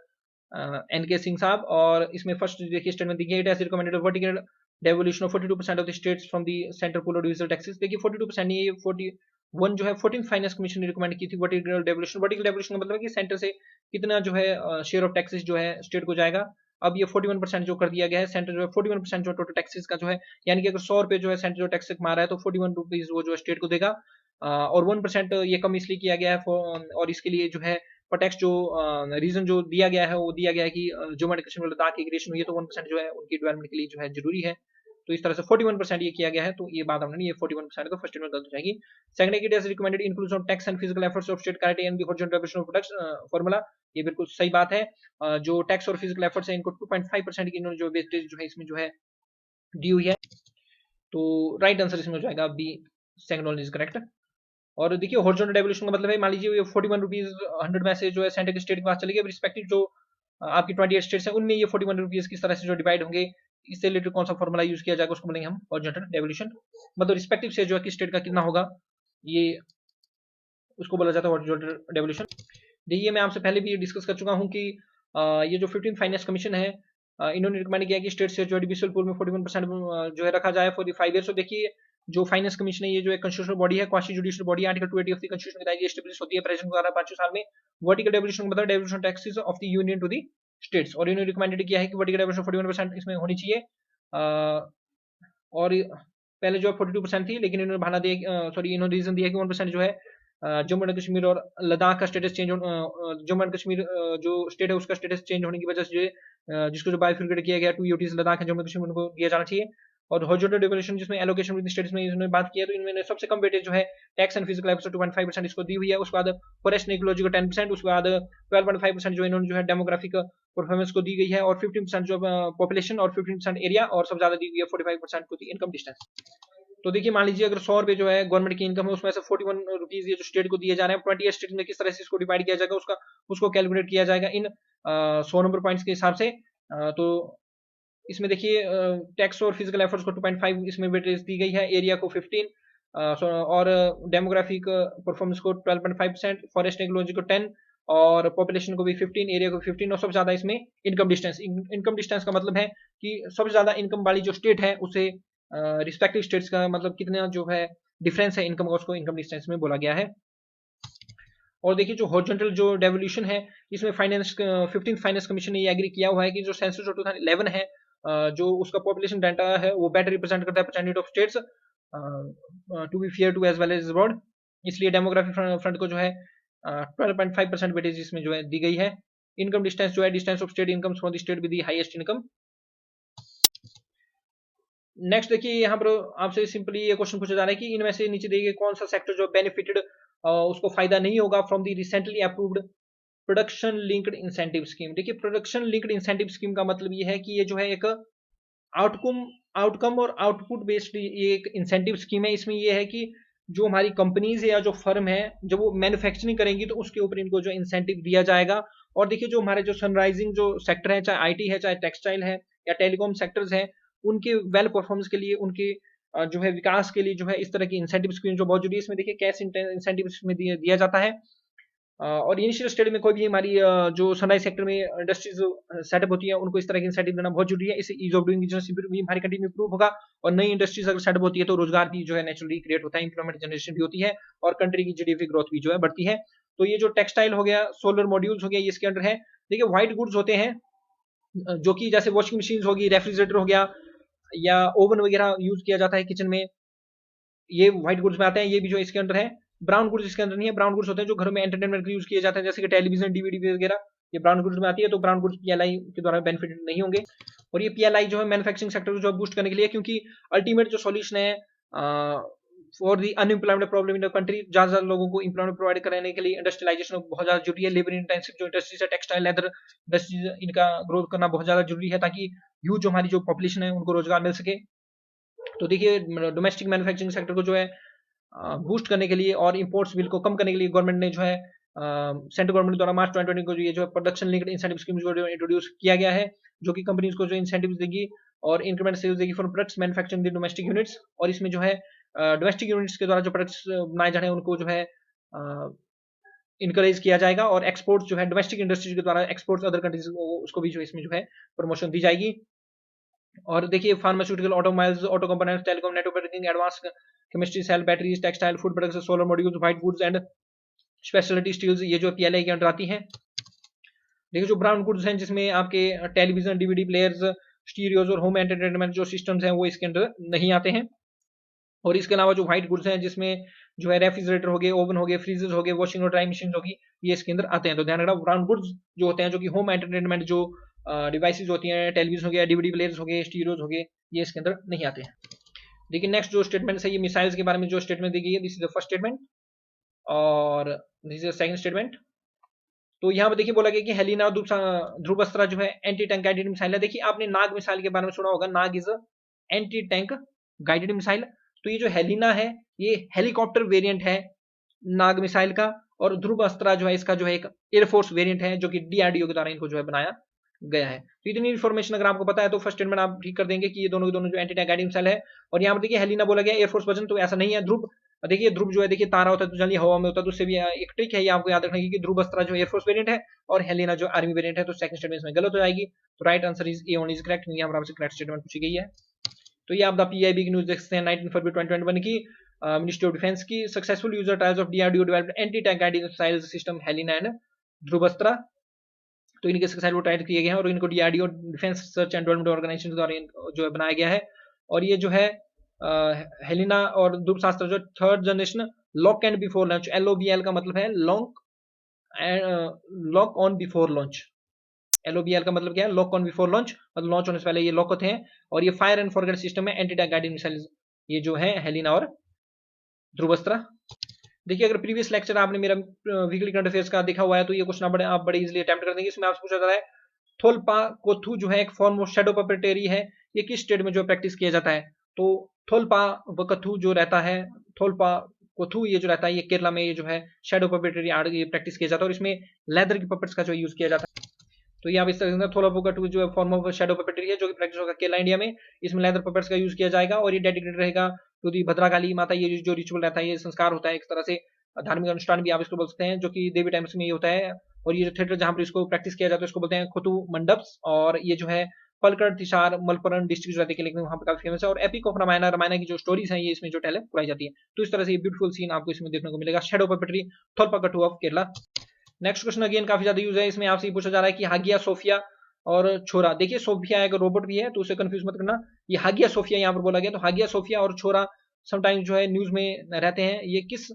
NK Singh साहब, और इसमें फर्स्ट देखिए स्टेटमेंट दी गई है, it has recommended vertical devolution of 42% of the states from the centre pool of divisible taxes. देखिए 42% नहीं, ये 41 जो है 14th फाइनेंस कमीशन ने रिकमेंड की थी वर्टिकल डेवोल्यूशन। वर्टिकल डेवोल्यूशन का मतलब है कि सेंटर से कितना जो है शेयर ऑफ टैक्सेस जो है स्टेट को जाएगा। अब ये 41% जो कर दिया गया है, सेंटर जो है 41% जो टोटल टैक्सेस का जो है, यानी कि अगर 100 रुपए जो है सेंटर जो टैक्स कमा रहा है तो 41 रुपीज वो जो स्टेट को देगा, और 1% ये कम इसलिए किया गया है, और इसके लिए जो है पर टैक्स जो रीजन जो दिया गया है वो दिया गया है कि जम्मू एंड कश्मीर लद्दाख की क्रिएशन हुई है, तो 1% जो है उनकी डेवलपमेंट के लिए जो है जरूरी है, तो इस तरह से 41% ये किया गया है, तो ये बात हमने नहीं, ये 41% तो फर्स्ट स्टेटमेंट गलत हो जाएगी। सेकंड है कि it has recommended inclusion of tax and physical efforts of state charity and the horizontal distribution of products formula, ये बिल्कुल सही बात है। जो टैक्स और फिजिकल एफर्ट्स है इनको 2.5% की इन्होंने जो वेस्टेज जो है इसमें जो है दी हुई है, तो राइट आंसर इसमें हो जाएगा B, second one is correct. और देखिए हॉरिजॉन्टल डेवोल्यूशन का मतलब है, मान लीजिए ये 41 रुपीज 100 में से जो है सेंटर के स्टेट के पास चले गए, रिस्पेक्टिव जो आपकी 28 स्टेट्स हैं उनमें ये 41 रुपीज किस तरह से जो डिवाइड होंगे, इससे रिलेटेड कौन सा फॉर्मूला यूज किया जाएगा उसको बोलेंगे हम हॉरिजॉन्टल डेवोल्यूशन, मतलब रिस्पेक्टिव से जो है कि स्टेट का कितना होगा, ये उसको बोला जाता है हॉरिजॉन्टल डेवोल्यूशन। देखिए मैं आपसे पहले भी डिस्कस कर चुका हूँ कि ये जो 15th फाइनेंस कमीशन है, इन्होंने रिकमेंड किया कि स्टेट से जो डिविजिबल पूल में 41% जो है रखा जाए फॉर द 5 ईयर्स। तो देखिए जो फाइनेंस कमीशन है ये जो एक कॉन्स्टिट्यूशनल बॉडी है, quasi judicial body, article 280 of the constitution के तहत ये एस्टैब्लिश होती है प्रेजेंट द्वारा 5 साल में। वर्टिकल डेवोल्यूशन का मतलब devolution taxes of the union to the states, और इन्होंने रिकमेंडेड किया है कि वर्टिकल डेवोल्यूशन 41% इसमें होनी चाहिए, और पहले जो है 42% थी, लेकिन इन्होंने बहाना दिया, सॉरी इन्होंने रीजन दिया कि 1% जो है जम्मू एंड कश्मीर और लद्दाख का status change, Jammu and Kashmir जो स्टेट है उसका स्टेटस चेंज होने की वजह से जिसको जो बायोफिकेट किया गया 2 यूटीज लद्दाख है जम्मू एंड कश्मीर उनको दिया जाना चाहिए। और हॉरिजॉन्टल डेवोल्यूशन जिसमें एलोकेशन विद स्टेट्स में इन्होंने बात की है, तो इनमें सबसे कम वेटेज जो है टैक्स एंड फिजिकल एफर्ट्स 2.5% इसको दी हुई है। उसके बाद फॉरेस्ट एंड इकोलॉजी को 10%, उसके बाद 12.5% जो इन्होंने जो है डेमोग्राफिक परफॉर्मेंस को दी गई है, और 15% जो पॉपुलेशन और 15% एरिया, और सबसे ज्यादा दी गई है 45% को इनकम डिस्टेंस। तो देखिए मान लीजिए अगर 100 रुपए जो है गवर्नमेंट की इनकम है, उसमें से 41 रुपीज ये जो स्टेट को दिए जा रहे हैं, 28 स्टेट में किस तरह से इसको डिवाइड किया जाएगा उसको कैलकुलेट किया जाएगा इन 100 नंबर पॉइंट्स के हिसाब से। तो इसमें देखिए टैक्स और फिजिकल एफर्ट्स को 2.5 इसमें वेटेज दी गई है, एरिया को 15, और डेमोग्राफिक परफॉर्मेंस को 12.5%, फॉरेस्ट इकोलॉजी को 10, और पॉपुलेशन को भी 15, एरिया को 15, और सबसे ज्यादा इसमें इनकम डिस्टेंस। इनकम डिस्टेंस का मतलब है कि सबसे ज्यादा इनकम वाली जो स्टेट है उसे रिस्पेक्टिव स्टेट्स का मतलब कितना जो है डिफरेंस है इनकम का, उसको इनकम डिस्टेंस में बोला गया है। और देखिए जो हॉरिजॉन्टल जो डेवोल्यूशन है इसमें फाइनेंस 15th फाइनेंस कमीशन ने ये एग्री किया हुआ है कि जो सेंसस जो 2011 है, जो उसका पॉपुलेशन डाटा है वो बेटर रिप्रेजेंट करता है percentage of states to be fair to as well as abroad, इसलिए डेमोग्राफिक फ्रंट को जो है 12.5% वेटेज इसमें जो है दी गई है। इनकम डिस्टेंस जो है distance of state income from the state with the highest income. Next देखिए यहाँ पर आपसे सिंपली ये क्वेश्चन पूछा जा रहा है कि इनमें से नीचे दिए कौन सा सेक्टर जो बेनिफिटेड उसको फायदा नहीं होगा from the recently approved production linked incentive scheme. देखिए प्रोडक्शन लिंक्ड इंसेंटिव स्कीम का मतलब ये है कि ये जो है एक आउटकम आउटकम और आउटपुट बेस्ड ये एक इंसेंटिव स्कीम है। इसमें ये है कि जो हमारी कंपनीज है या जो फर्म है जब वो मैन्युफैक्चरिंग करेंगी तो उसके ऊपर इनको जो इंसेंटिव दिया जाएगा। और देखिए जो हमारे जो सनराइजिंग जो सेक्टर है, चाहे आईटी है, चाहे टेक्सटाइल है या टेलीकॉम सेक्टर्स हैं, उनके वेल परफॉर्मेंस के लिए, उनके जो है विकास के लिए जो है इस तरह की इंसेंटिव स्कीम जो बहुत जरूरी है। इसमें देखिए कैश इंसेंटिव में दिया जाता है, और इनिशियल स्टेज में कोई भी हमारी जो सनराइज सेक्टर में इंडस्ट्रीज सेटअप होती है उनको इस तरह की इंसेंटिव देना बहुत जरूरी है। इससे ईज ऑफ डूइंग बिजनेस भी हमारी कंट्री में इंप्रूव होगा, और नई इंडस्ट्रीज अगर सेटअप होती है तो रोजगार भी जो है नेचुरली क्रिएट होता है, इंप्लॉयमेंट जनरेशन भी होती है, और कंट्री की जीडीपी ग्रोथ भी जो है बढ़ती है। तो ये जो टेक्सटाइल हो गया, सोलर मॉड्यूल्स हो गया, ये इसके अंडर है। देखिए व्हाइट गुड्स होते हैं जो कि जैसे वॉशिंग मशीन होगी, रेफ्रिजरेटर हो गया, या ओवन वगैरह यूज किया जाता है किचन में, ये व्हाइट गुड्स में आते हैं, ये भी जो इसके अंदर है। ब्राउन गुड्स इसके अंदर नहीं है। ब्राउन गुड्स होते हैं जो घरों में एंटरटेनमेंट के यूज किए जाते हैं, जैसे कि टेलीविजन, डीवीडी वगैरह, ये ब्राउन गुड्स में आती है। तो ब्राउन गुड्स पीएलआई के द्वारा बेनिफिटेड नहीं होंगे। और ये पीएलआई जो है मैन्युफैक्चरिंग सेक्टर को जो बूस्ट करने के लिए, क्योंकि अल्टीमेट जो सॉल्यूशन है for the unemployment problem in the country, ज्यादा ज्यादा लोगों को एम्प्लॉयमेंट प्रोवाइड कराने के लिए इंडस्ट्रियलाइजेशन बहुत ज्यादा जरूरी है। लेबर इंटेंसिव जो इंडस्ट्रीज है, टेक्सटाइल, लेदर इंडस्ट्रीज, इनका ग्रोथ करना बहुत ज्यादा जरूरी है, ताकि यूथ जो हमारी जो पॉपुलेशन है उनको रोजगार मिल सके। तो देखिए डोमेस्टिक मैन्युफैक्चरिंग सेक्टर को जो है बूस्ट करने के लिए और इंपोर्ट्स बिल को कम करने के लिए गवर्नमेंट ने जो है सेंट्रल गवर्नमेंट द्वारा मार्च 2020 को ये जो प्रोडक्शन लिंक्ड इंसेंटिव स्कीम जो इंट्रोड्यूस किया गया है, जो कि कंपनीज को जो इंसेंटिव देगी और इंक्रीमेंट सेल्स देगी for products manufacturing the domestic units. और इसमें जो है डोमेस्टिक यूनिट्स के द्वारा जो प्रोडक्ट्स बनाए जा रहे हैं उनको जो है इनकरेज किया जाएगा, और एक्सपोर्ट्स जो है डोमेस्टिक इंडस्ट्रीज के द्वारा एक्सपोर्ट्स अदर कंट्रीज उसको भी जो इसमें जो है प्रमोशन दी जाएगी। और देखिए pharmaceutical, automobiles, auto components, telecom, networking, advance chemistry, cell, batteries, textile, food products, solar modules, white goods and speciality steels, ये जो पीएलआई के अंडर आती हैं। देखिए जो ब्राउन गुड्स हैं जिसमें आपके टेलीविजन, डीवीडी प्लेयर्स, स्टीरियोज और होम एंटरटेनमेंट जो सिस्टम्स हैं वो इसके अंदर नहीं आते हैं। और इसके अलावा जो व्हाइट गुड्स हैं जिसमें जो है रेफ्रिजरेटर हो गए, ओवन हो गए, फ्रीजर्स हो गए, वॉशिंग और ड्राई मशीन होगी, ये इसके अंदर आते हैं। तो ध्यान रखना ब्राउन गुड्स जो होते हैं, जो कि होम एंटरटेनमेंट जो डिवाइसेज होती हैं, टेलीविजन हो गया, डीवीडी प्लेयर्स हो गए, स्टीरियोज हो गए, ये इसके अंदर नहीं आते हैं। देखिए नेक्स्ट जो स्टेटमेंट है, ये मिसाइल्स के बारे में जो स्टेटमेंट दी गई है, this is the first statement और this is the second statement. तो यहाँ पे देखिए बोला गया कि हेलिना ध्रुवस्त्रा जो है एंटी टैंक गाइडेड मिसाइल है। देखिए आपने नाग मिसाइल के बारे में सुना होगा, Nag is anti tank guided missile. तो ये जो हेलिना है ये हेलीकॉप्टर वेरिएंट है नाग मिसाइल का, और ध्रुव अस्त्रा जो है इसका जो है एक एयरफोर्स वेरिएंट है जो कि डीआरडीओ के द्वारा इनको जो है बनाया गया है। तो इतनी इन्फॉर्मेशन अगर आपको पता है तो फर्स्ट स्टेटमेंट आप ठीक कर देंगे कि ये दोनों के दोनों जो एंटी टैंक गाइडेड मिसाइल है। और यहाँ पर देखिए हेलिना बोला गया एयरफोर्स वर्जन, तो ऐसा नहीं है। ध्रुव, देखिए ध्रुव जो है देखिए तारा होता है तो जल्दी हवा में होता है, तो उससे भी एक ट्रिक है ये आपको याद रखना कि ध्रुव अस्त्रा जो एयरफोर्स वेरिएंट है और हेलिना जो आर्मी वेरिएंट है। तो सेकंड स्टेटमेंट इसमें गलत हो जाएगी। तो right answer is A only is correct. यहाँ पर आपसे करेक्ट स्टेटमेंट पूछी गई है। तो ये आप द पीआईबी की न्यूज देख सकते हैं 19 फरवरी 2021 की, मिनिस्ट्री ऑफ डिफेंस की, successful user trials of DRDO developed anti tank guided missile system Helina and Dhruvastra. तो इनके सक्सेसफुल वो ट्रायल किए गए हैं और इनको DRDO Defence Research and Development Organisation के द्वारा जो है बनाया गया है। और ये जो है हेलिना और ध्रुवशास्त्र जो third generation lock and before launch, LOBL का मतलब है lock on before launch. LOBL का मतलब क्या है? लॉक ऑन बिफोर लॉन्च, मतलब लॉन्च होने से पहले ये लॉक होते हैं। और ये फायर एंड फॉरगेट सिस्टम है, एंटी टैंक गाइडेड मिसाइल ये जो है हेलिना और ध्रुवस्त्रा। देखिए अगर प्रीवियस लेक्चर आपने मेरा वीकली करंट अफेयर्स का देखा हुआ है तो ये क्वेश्चन बड़े आप बड़े इजीली अटेम्प्ट कर देंगे। इसमें आपसे पूछा जा रहा है थोल्पा कोथु जो है एक फॉर्म ऑफ शैडो पपेटरी है, ये किस स्टेट में जो प्रैक्टिस किया जाता है? तो थोल्पा वकथु जो रहता है, थोल्पा कोथु ये जो रहता है, ये केरला में ये जो है शैडो पपेटरी आर्ट ये प्रैक्टिस किया जाता है और इसमें लेदर की पपेट्स का जो यूज किया जाता है। तो ये आप इस तरह से थोल्पा कोथु जो है फॉर्म ऑफ शैडो पपेटरी है जो कि प्रैक्टिस होगा केरला इंडिया में। इसमें लेदर पपेट्स का यूज किया जाएगा और ये डेडिकेटेड रहेगा टू दी भद्रकाली माता। ये जो रिचुअल रहता है, ये संस्कार होता है एक तरह से धार्मिक अनुष्ठान भी आप इसको बोल सकते हैं, जो कि देवी टाइम्स में ये होता है। और ये जो थिएटर जहाँ पर इसको प्रैक्टिस किया जाता है इसको बोलते हैं खुतु मंडप्स। और ये जो है पलकड़ तिसार मलपुरम डिस्ट्रिक्ट रहते हैं लेकिन वहाँ पर काफी फेमस है। और एपिक ऑफ रामायण, रामायण की जो स्टोरीज हैं ये इसमें जो टेल कराई जाती है। तो इस तरह से ये ब्यूटीफुल सीन आपको इसमें देखने को मिलेगा, shadow puppetry Tholpavakoothu of Kerala. Next question again काफी ज्यादा यूज है, इसमें आपसे पूछा जा रहा है कि हागिया सोफिया और छोरा। देखिए सोफिया एक रोबोट भी है तो उसे कंफ्यूज मत करना, ये हागिया सोफिया यहाँ पर बोला गया। तो हागिया सोफिया और छोरा समटाइम्स जो है न्यूज में रहते हैं, ये किस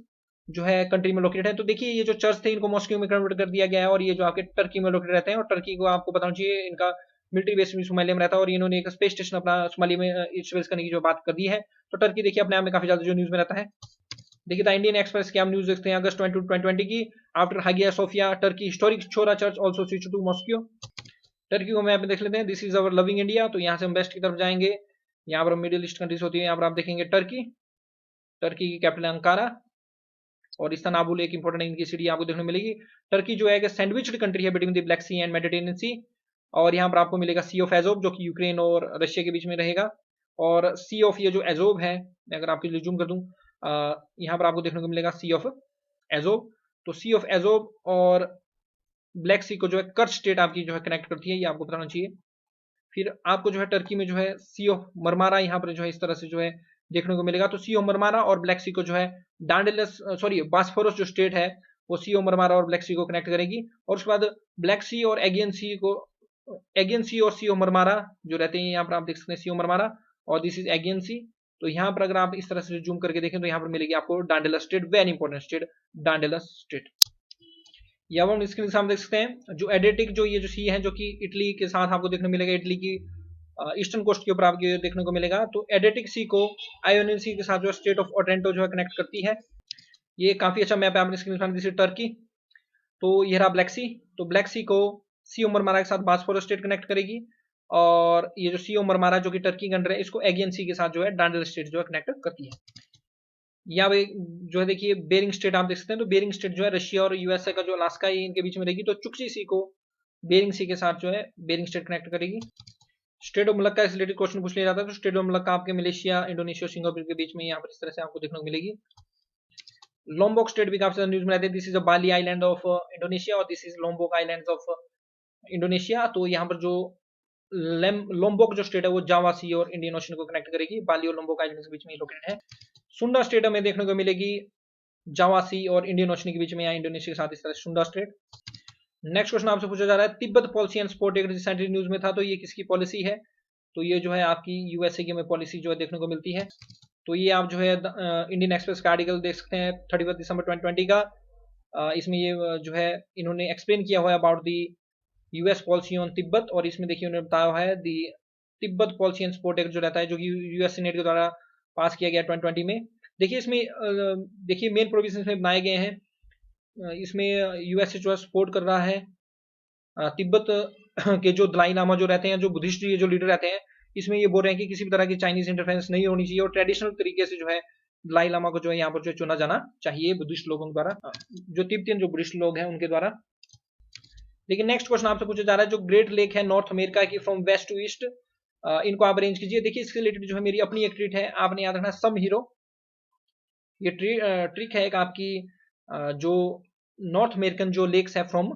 जो है कंट्री में लोकेटेड है? तो देखिए ये जो चर्च थे इनको मॉस्क्यू में कन्वर्ट कर दिया गया है और ये जो आपके टर्की में लोकेटेड रहते हैं। और टर्की को आपको बताना चाहिए इनका मिलिट्री बेस भी सोमालिया में रहता है और इन्होंने एक स्पेस स्टेशन अपना सोमालिया में इस्टेब्लिश करने की जो बात कर दी है। तो टर्की देखिए अपने आप में काफी ज्यादा जो न्यूज में रहता है। देखिए द इंडियन एक्सप्रेस की हम न्यूज देखते हैं अगस्त 2020 की, after Hagia Sophia Turkey historic Chora church also switch to mosque. Turkey को मैप में देख लेते हैं, this is our loving India. तो यहाँ से हम वेस्ट की तरफ जाएंगे, यहाँ पर मिडिल ईस्ट कंट्रीज होती है, यहाँ पर आप देखेंगे टर्की, टर्की की कैपिटल अंकारा और इस्तांबुल एक इंपॉर्टेंट इनकी सिटी आपको देखने को मिलेगी। टर्की जो है कि सैंडविच्ड कंट्री है between the Black Sea and Mediterranean Sea. और यहाँ पर आपको मिलेगा सी ऑफ एजोब जो कि यूक्रेन और रशिया के बीच में रहेगा। और सी ऑफ ये जो एजोब है, मैं अगर आपके लिए जूम कर दूं, यहाँ पर आपको देखने को मिलेगा सी ऑफ एजोब। तो सी ऑफ एजोब और ब्लैक सी को जो है कर्च स्टेट आपकी जो है कनेक्ट करती है, ये आपको बताना चाहिए। फिर आपको जो है टर्की में जो है सी ऑफ मरमारा यहाँ पर जो है इस तरह से जो है देखने को मिलेगा। तो सी ऑफ मरमारा और ब्लैक सी को जो है बास्फोरस जो स्टेट है वो सी ऑफ मरमारा और ब्लैक सी को कनेक्ट करेगी। और उसके बाद ब्लैक सी और एगियन सी को, एगियन सी और सी ऑफ मरमारा जो रहते हैं यहाँ पर आप देख सकते हैं सी ऑफ मरमारा और दिस इज एगियन सी। तो यहाँ पर अगर आप इस तरह से जूम करके देखें तो यहाँ पर मिलेगी आपको Dardanelles state, very important state Dardanelles state. या वो स्क्रीन के सामने देख सकते हैं जो एडेटिक जो ये जो सी है जो कि इटली के साथ आपको देखने को मिलेगा, इटली की ईस्टर्न कोस्ट के ऊपर आपको देखने को मिलेगा। तो एडेटिक सी को आयोनियन सी के साथ जो स्टेट ऑफ ओटेंटो जो है कनेक्ट करती है। ये काफी अच्छा मैप है आपने स्क्रीन पर, जैसे टर्की। तो ये रहा ब्लैक सी, तो ब्लैक सी को सी ऑफ मरमारा के साथ बास्फोरस स्टेट कनेक्ट करेगी। और ये जो सी ऑफ मरमारा जो कि टर्की के अंडर है इसको एगियन सी के साथ जो है डांडेल स्टेट जो है कनेक्ट करती है। या वे जो है देखिए बेरिंग स्ट्रेट आप देख सकते हैं, तो बेरिंग स्ट्रेट जो है रशिया और यूएसए का जो अलास्का है इनके बीच में रहेगी, तो चुक्ची सी को बेरिंग सी के साथ जो है बेरिंग स्ट्रेट कनेक्ट करेगी। स्ट्रेट ऑफ मलक्का से रिलेटेड क्वेश्चन पूछ लिया जाता है, तो स्ट्रेट ऑफ मलक्का आपके मलेशिया, इंडोनेशिया, सिंगापुर के बीच में यहाँ पर इस तरह से आपको देखने को मिलेगी। लोम्बोक स्टेट भी काफी ज्यादा न्यूज में रहते हैं, this is a Bali island of Indonesia और this is Lombok islands of Indonesia. तो यहाँ पर जो लोम्बोक जो स्टेट है वो जावा सी और इंडियन ओशन को कनेक्ट करेगी, बाली और लोम्बोक आइलैंड्स के बीच में लोकेटेड है। सुंडा स्टेट हमें देखने को मिलेगी जावा सी और इंडियन ओशन के बीच में, या इंडोनेशिया के साथ इस तरह सुंडा स्टेट। नेक्स्ट क्वेश्चन आपसे पूछा जा रहा है, तिब्बत पॉलिसी एंड सपोर्ट एक रिसेंटली न्यूज में था, तो ये किसकी पॉलिसी है? तो ये जो है आपकी यूएसए की हमें पॉलिसी जो है देखने को मिलती है। तो ये आप जो है इंडियन एक्सप्रेस का आर्टिकल देख सकते हैं 31 दिसंबर 2020 का। इसमें ये जो है इन्होंने एक्सप्लेन किया हुआ है about the US policy on Tibet, और इसमें देखिए उन्होंने बताया हुआ है the Tibet policy and support act जो रहता है, जो कि यूएस सीनेट के द्वारा पास किया गया 2020 में। देखिए इसमें देखिए मेन प्रोविजंस में बनाए गए हैं। इसमें यूएसए जो है सपोर्ट कर रहा है तिब्बत के जो दलाई लामा जो रहते हैं, जो बुद्धिस्ट जो लीडर रहते हैं, इसमें ये बोल रहे हैं कि किसी भी तरह की चाइनीज इंटरफेरेंस नहीं होनी चाहिए और ट्रेडिशनल तरीके से जो है दलाई लामा को जो है यहाँ पर जो चुना जाना चाहिए बुद्धिस्ट लोगों द्वारा, जो तिब्बतियन जो बुद्धिस्ट लोग हैं उनके द्वारा। लेकिन नेक्स्ट क्वेश्चन आपसे पूछा जा रहा है, जो ग्रेट लेक है नॉर्थ अमेरिका की फ्रॉम वेस्ट टू ईस्ट, इनको आप अरेंज कीजिए। देखिए इसके रिलेटेड जो है मेरी अपनी एक ट्रीट है, आपने याद रखना सम हीरो। ये ट्रिक है एक आपकी जो नॉर्थ अमेरिकन जो लेक्स है फ्रॉम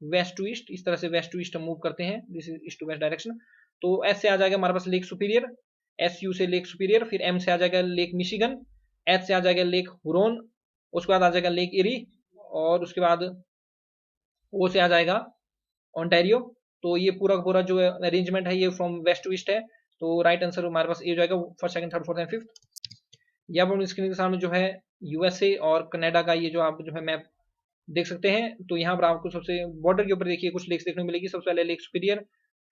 वेस्ट टू ईस्ट, इस तरह से वेस्ट टू ईस्ट हम मूव करते हैं, this is east to west direction. तो एस से आ जाएगा हमारे पास लेक सुपीरियर, एस यू से लेक सुपीरियर, फिर एम से आ जाएगा लेक मिशिगन, एच से आ जाएगा लेक हुरोन, उसके बाद आ जाएगा लेक इरी, और उसके बाद ओ से आ जाएगा ओंटारियो। तो ये पूरा पूरा जो अरेंजमेंट है ये फ्रॉम वेस्ट टू ईस्ट है। तो राइट आंसर हमारे पास ये जाएगा first, second, third, fourth and fifth. या पर स्क्रीन के सामने जो है यूएसए और कनाडा का ये जो आप जो है मैप देख सकते हैं। तो यहाँ पर आपको सबसे बॉर्डर के ऊपर देखिए कुछ लेक्स देखने को मिलेगी। सबसे पहले लेक सुपीरियर,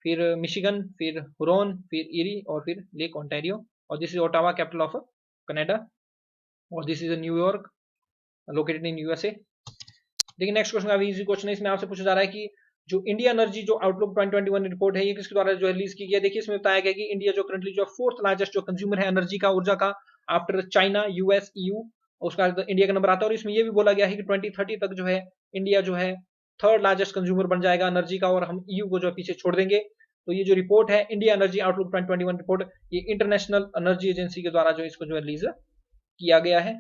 फिर मिशिगन, फिर हुरोन, फिर इरी, और फिर लेक ओंटारियो। और this is Ottawa capital of Canada, और this is New York located in USA. देखिए नेक्स्ट क्वेश्चन काफी इजी क्वेश्चन है, इसमें आपसे पूछा जा रहा है कि जो इंडिया एनर्जी जो आउटलुक 2021 रिपोर्ट है ये किसके द्वारा जो रिलीज की गई है। देखिए इसमें बताया गया कि इंडिया जो करंटली जो फोर्थ लार्जेस्ट जो कंज्यूमर है एनर्जी का, ऊर्जा का, आफ्टर चाइना, यूएस, ईयू, उसका इंडिया का नंबर आता है। और इसमें ये भी बोला गया है कि 2030 तक जो है इंडिया जो है थर्ड लार्जेस्ट कंज्यूमर बन जाएगा एनर्जी का, और हम ईयू को जो पीछे छोड़ देंगे। तो ये जो रिपोर्ट है इंडिया एनर्जी आउटलुक 2021 रिपोर्ट, ये इंटरनेशनल एनर्जी एजेंसी के द्वारा जो इसको जो रिलीज किया गया है।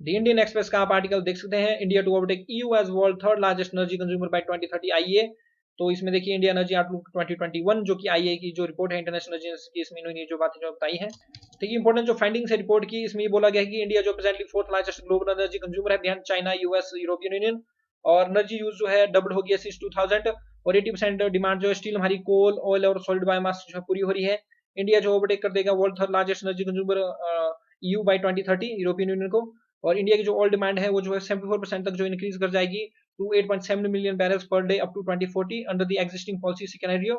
द इंडियन एक्सप्रेस का आप आर्टिकल देख सकते हैं, India to overtake EU as world third largest energy consumer by 2030 IEA. तो इसमें देखिए इंडिया एनर्जी आउटलुक 2021 जो कि आईईए की जो रिपोर्ट है इंटरनेशनल एजेंसी की, इसमें इन्होंने जो बातें जो बताई हैं। देखिए इंपॉर्टेंट जो फाइंडिंग्स है रिपोर्ट की, इसमें ये बोला गया है कि इंडिया जो presently fourth largest global energy consumer है behind China, US, European Union, और एनर्जी यूज जो है डबल हो गया सिंस 2000, और 80% डिमांड जो है स्टील हमारी कोल, ऑयल और सॉलिड बायोमास जो है पूरी हो रही है। इंडिया जो ओवरटेक कर देगा world third largest energy consumer EU by 2030 European Union को। और इंडिया की जो ऑयल डिमांड है वो जो है 74% तक जो इंक्रीज कर जाएगी to 8.7 million barrels per day up to 2040 under the existing policy scenario.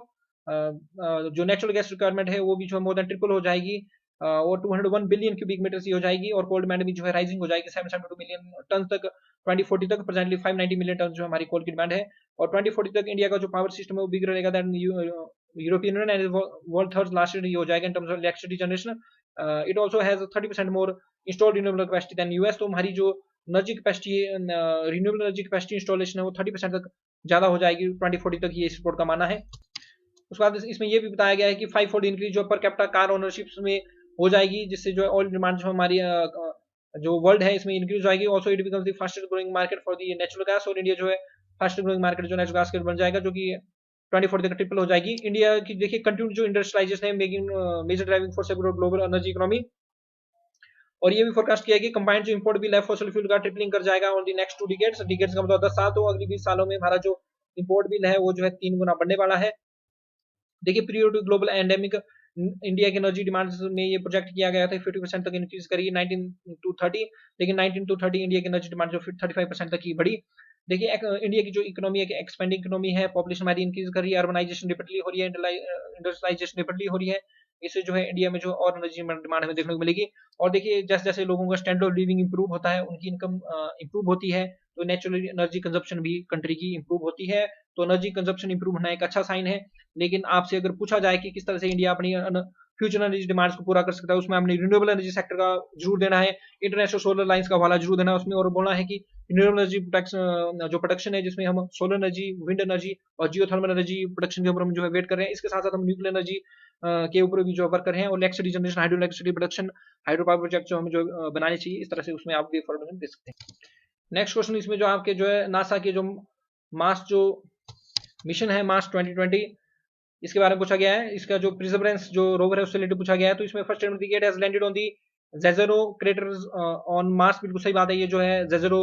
जो नेचुरल गैस रिक्वायरमेंट है वो भी जो है मोर देन ट्रिपल हो जाएगी, और 201 बिलियन क्यूबिक मीटर की हो जाएगी, और कोल डिमांड भी जो है राइजिंग हो जाएगी 772 मिलियन टन तक 2040 तक। प्रेजेंटली 590 मिलियन टन जो हमारी कोल की डिमांड है, और 2040 तक इंडिया का जो पावर सिस्टम है वो बिगड़ रहेगा than European Union and world third largest हो जाएगा in terms of electricity generation. It also has 30% more installed renewable capacity than US. तो हमारी जो energy capacity renewable energy capacity installation है वो 30% तक ज्यादा हो जाएगी 2040 तक, ये इस रिपोर्ट का मानना है। उसके बाद इसमें ये भी बताया गया है कि 5-fold इंक्रीज जो पर कैपिटा कार ओनरशिप में हो जाएगी, जिससे जो ऑयल डिमांड जो हमारी जो वर्ल्ड है इसमें इंक्रीज हो जाएगी। Also it becomes the fastest growing market for the natural gas, और इंडिया जो है फास्टेस्ट ग्रोइंग मार्केट जो नेचुरल गैस के बन जाएगा, जो कि 2040 तक ट्रिपल हो जाएगी। इंडिया की देखिए कंटिन्यू जो इंडस्ट्रियलाइजेशन है making major driving force global energy economy. और ये भी फोरकास्ट किया है कि कंबाइंड जो इंपोर्ट बिल है फॉसिल फ्यूल का ट्रिपलिंग कर जाएगा on the next 2 decades. Decades का मतलब 10 साल, तो अगली 20 सालों में हमारा जो इंपोर्ट बिल है वो जो है 3 गुना बढ़ने वाला है। देखिए period to global endemic India की एनर्जी डिमांड में ये प्रोजेक्ट किया गया था 50% तक इंक्रीज करेगी 19 टू 30, लेकिन 19 टू 30 इंडिया की एनर्जी डिमांड जो 35% तक ही बढ़ी। देखिए इंडिया की जो इकोनॉमी है एक्सपेंडिंग इकोनॉमी है, पॉपुलेशन हमारी इंक्रीज कर रही है, अर्बनाइजेशन रेपिडली हो रही है, इंडस्ट्रियलाइजेशन रेपिडली हो रही है। इससे जो है इंडिया में जो और एनर्जी डिमांड हमें देखने को मिलेगी। और देखिए जैसे जैसे लोगों का स्टैंडर्ड ऑफ लिविंग इंप्रूव होता है, उनकी इनकम इंप्रूव होती है, तो नेचुरली एनर्जी कंजप्शन भी कंट्री की इंप्रूव होती है। तो एनर्जी कंजप्शन इंप्रूव होना एक अच्छा साइन है। लेकिन आपसे अगर पूछा जाए कि किस तरह से इंडिया अपनी फ्यूचर एनर्जी डिमांड्स को पूरा कर सकता है, उसमें आपने रिन्यूएबल एनर्जी सेक्टर का जरूर देना है, इंटरनेशनल सोलर लाइंस का हवाला जरूर देना है उसमें, और बोलना है कि रिन्यूएबल एनर्जी जो प्रोडक्शन है जिसमें हम सोलर एनर्जी, विंड एनर्जी और जियोथर्मल एनर्जी प्रोडक्शन के ऊपर हम जो है वेट कर रहे हैं। इसके साथ साथ हम न्यूक्लियर एनर्जी के ऊपर भी जो वर्क कर रहे हैं, और electricity generation, hydro electricity production, hydro power project जो हम जो बनाने चाहिए, इस तरह से उसमें आप भी इंफॉर्मेशन दे सकते हैं। नेक्स्ट क्वेश्चन इसमें जो आपके जो है नासा के जो मार्स जो मिशन है मार्स 2020, इसके बारे में पूछा गया है। इसका जो परसेवरेंस जो रोवर है उससे रिलेटेड पूछा गया है। तो इसमें फर्स्ट स्टेटमेंट दी गई है, has landed on the Jezero crater on Mars. बिल्कुल सही बात है, ये जो है जेज़रो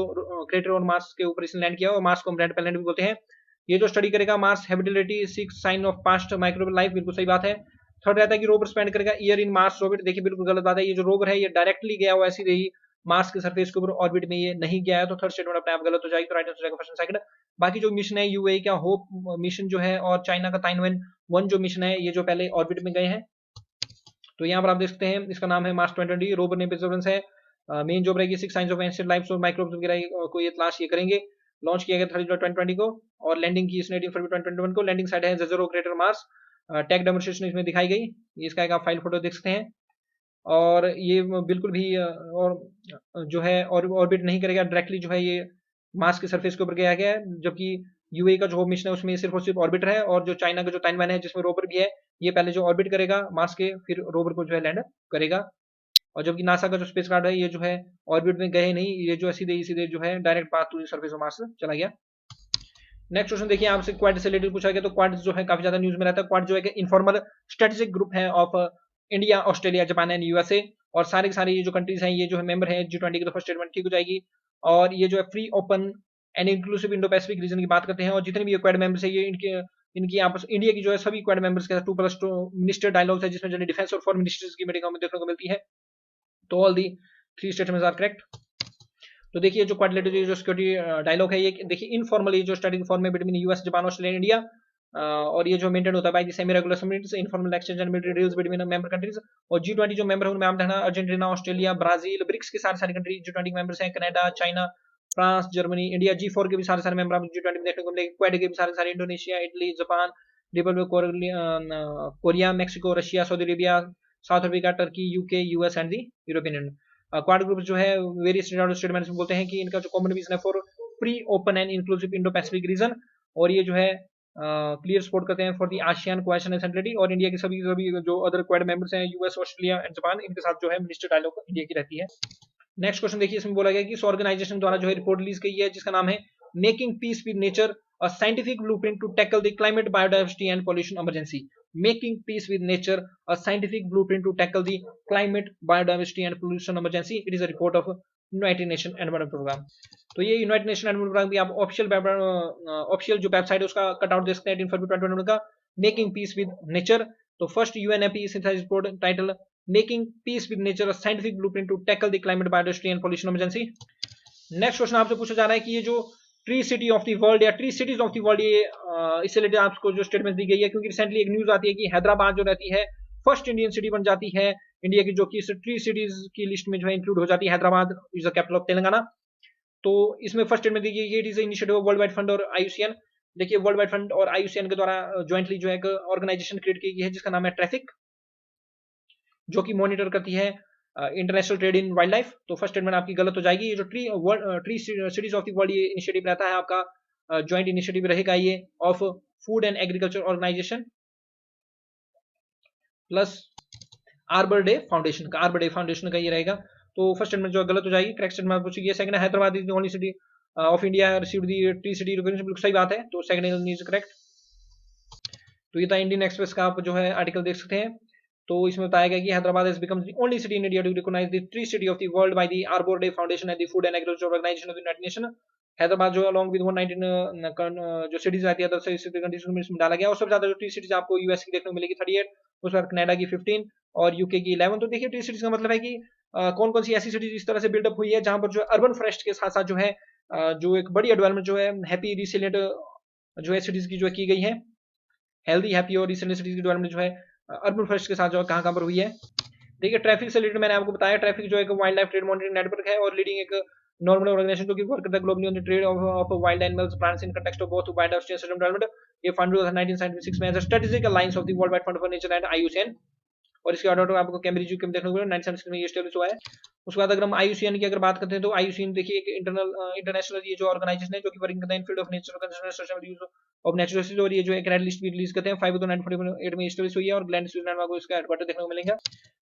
क्रेटर ऑन मार्स के ऊपर इसने लैंड किया, और मार्स को हम रेड प्लैनेट भी बोलते हैं। ये जो स्टडी करेगा Mars habitability, 6 sign of past microbial life, बिल्कुल सही बात है। थर्ड रहता है कि रोवर स्पेंड करेगा ईयर इन मार्स ऑर्बिट। देखिए बिल्कुल गलत बात है, ये जो रोवर है ये डायरेक्टली गया हुआ ऐसी रही मार्स के सरफेस के ऊपर ऑर्बिट में ये नहीं गया है, तो थर्ड स्टेटमेंट अपने आप गलत हो जाएगी, तो राइट आंसर हो जाएगा फर्स्ट एंड सेकंड। बाकी जो मिशन है यूएई का होप मिशन जो है, और चाइना का ताइनवेन 1 जो मिशन है, ये जो पहले ऑर्बिट में गए हैं। तो यहाँ पर आप देख सकते हैं इसका नाम है मार्स 2020, रोवर ने परसेवरेंस है, मेन जॉब रहेगी 6 साइंस ऑफ एंशिएंट लाइफ और माइक्रोब्स वगैरह को ये तलाश ये करेंगे। लॉन्च किया गया 30 जुलाई 2020 को, और लैंडिंग की इसने 18 फरवरी 2021 को। लैंडिंग साइट है जेज़रो क्रेटर मार्स। टेक डेमोन्स्ट्रेशन इसमें दिखाई गई, इसका एक आप फाइल फोटो देख सकते हैं। और ये बिल्कुल भी और जो है ऑर्बिट नहीं करेगा, डायरेक्टली जो है ये मार्स के सरफेस के ऊपर गया गया है, जबकि यूएई का जो होप मिशन है उसमें सिर्फ और सिर्फ ऑर्बिटर है, और जो चाइना का जो ताइनवान है जिसमें रोवर भी है, ये पहले जो ऑर्बिट करेगा मार्स के, फिर रोवर को जो है लैंड करेगा। और जबकि नासा का जो स्पेस कार्ड है ये जो है ऑर्बिट में गए नहीं, ये जो है सीधे सीधे जो है direct path to surface of Mars चला गया। नेक्स्ट क्वेश्चन देखिए, आपसे क्वाड से रिलेटेड पूछा गया। तो क्वाड जो है काफी ज्यादा न्यूज में रहता है। क्वाड जो है इनफॉर्मल स्ट्रेटेजिक ग्रुप है of India, Australia, Japan and USA, और सारे के सारे ये जो कंट्रीज हैं ये जो है मेंबर है G20 की। तो फर्स्ट स्टेटमेंट ठीक हो जाएगी। और ये जो है free, open and inclusive Indo Pacific reason की बात करते हैं, और जितने भी क्वाड मेंबर्स है ये इनकी आपस इंडिया की जो है सभी क्वाड मेंबर्स के साथ 2+2 मिनिस्टर डायलॉग्स है, जिसमें जो डिफेंस और फॉरेन मिनिस्टर्स की मीटिंग हमें देखने को मिलती है। तो all the 3 statements are correct. तो देखिए जो क्वाड्रिलेटरल जो सिक्योरिटी डायलॉग है, ये देखिए इनफॉर्मली जो स्टडी फॉर्म में between US, Japan, Australia, India, और ये जो मेंटेन होता है by the semi regular summits, informal exchange and military drills between member countries. और G20 जो मेंबर है उनमें आप देखना अर्जेंटीना, ऑस्ट्रेलिया, ब्राजील, ब्रिक्स के सारे सारे कंट्री G20 मेंबर्स हैं, Canada, China, France, Germany, India. G4 के भी सारे सारे मेंबर आप G20 में देखने को मिलेंगे। क्वाड के भी सारे सारे Indonesia, Italy, Japan, Republic Korea, Mexico, Russia, Saudi Arabia, south Africa, Turkey, UK, US and the European union. Quad group जो है वेरियस स्टेटमेंट्स में बोलते हैं कि इनका जो कॉमन विजन है for free, open and inclusive Indo Pacific region, और ये जो है क्लियर सपोर्ट करते हैं for the ASEAN cohesion and centrality. और इंडिया के सभी सभी जो अदर क्वाड मेंबर्स हैं यूएस, ऑस्ट्रेलिया एंड जापान, इनके साथ जो है मिनिस्टर डायलॉग इंडिया की रहती है। नेक्स्ट क्वेश्चन देखिए, इसमें बोला गया कि इस ऑर्गेनाइजेशन द्वारा जो है रिपोर्ट रिलीज की है जिसका नाम है making peace with nature, a scientific blueprint to tackle the climate, biodiversity and pollution emergency. Making peace with nature, a scientific blueprint to tackle the climate, biodiversity and pollution emergency. It is a report of United Nation Environment Programme. तो ये United Nation Environment programme भी आप official जो website है उसका cutout देख सकते हैं 18 फरवरी 2021 का, मेकिंग पीस विद नेचर। तो first UNEP synthesis report title making peace with nature, a scientific blueprint to tackle the climate, biodiversity and pollution emergency. Next question आपसे पूछा जा रहा है कि ये जो tree city of the world या tree cities of the world, ये इससे रिलेटेड आपको जो स्टेटमेंट दी गई है, क्योंकि रिसेंटली एक न्यूज आती है कि हैदराबाद जो रहती है फर्स्ट इंडियन सिटी बन जाती है इंडिया की, जो कि ट्री सिटीज की लिस्ट में जो है इंक्लूड हो जाती है। Hyderabad is the capital of Telangana. तो इसमें फर्स्ट स्टेटमेंट दी गई है, it is initiative of world Wide fund और आईयूसीएन। देखिए वर्ल्ड वाइड फंड और आईयूसीएन के द्वारा ज्वाइंटली जो है एक ऑर्गेनाइजेशन क्रिएट की गई है जिसका नाम है ट्रैफिक, जो कि मॉनिटर करती है international trade in wildlife. तो फर्स्ट स्टेटमेंट आपकी गलत हो जाएगी। ये जो tree cities of the world ये इनिशिएटिव रहता है आपका ज्वाइंट इनिशिएटिव रहेगा ये of Food and Agriculture Organisation plus Arbor Day Foundation का ये रहेगा। तो फर्स्ट स्टेटमेंट जो गलत हो जाएगी, करेक्ट स्टेटमेंट पूछी गई। Second, Hyderabad is the only city of India received the tree city recognition, बिल्कुल सही बात है। तो सेकंड इज करेक्ट। तो ये था इंडियन एक्सप्रेस का आप जो है आर्टिकल देख सकते हैं। तो इसमें बताया गया कि Hyderabad has become the only city in India to recognize the tree city of the world by the Arbor Day Foundation and the Food and Agriculture Organization of the United Nations। Hyderabad जो along with 119 जो cities आती है other countries में इसमें डाला गया। और सबसे ज्यादा जो ट्री सिटीज आपको यूएस की देखने को मिलेगी 38, उसके बाद कनाडा की 15 और यूके की 11। तो देखिए ट्री सिटीज का मतलब है कि कौन कौन सी ऐसी सिटीज इस तरह से बिल्डअप हुई है जहां पर जो अर्बन फॉरेस्ट के साथ साथ जो है जो एक बड़ी डेवलपमेंट जो है हैप्पी रिसिलिएंट जो है सिटीज की जो की गई है, हेल्दी हैप्पी और रिसिलिएंट सिटीज की डेवलपमेंट जो है अर्बन फॉरेस्ट के साथ जो कहां पर हुई है। देखिए ट्रैफिक से रिलेटेड मैंने आपको बताया, ट्रैफिक जो एक wild life trade monitoring network है और लीडिंग एक नॉर्मल ऑर्गेनाइजेशन जो कि वर्क करता है globally on the trade of wild animals plants in context of both biodiversity and development. ये फंड 1976 में as a strategic alliance of the World Wide Fund for Nature and IUCN. और इसके order आपको Cambridge UK में देखने को मिलेगा 97 में ये स्टेब्लिश हुआ है। उसके बाद अगर हम IUCN की अगर बात करते हैं तो IUCN देखिए एक इंटरनेशनल ये जो ऑर्गेनाइजेशन है जो कि वर्किंग करता है in field of natural conservation use of natural resources, और ये जो एक रेड लिस्ट भी रिलीज करते हैं 5 1948 में एस्टेब्लिश हुई है और ग्लैंड स्विट्जरलैंड में इसका हेडक्वार्टर देखने को मिलेगा।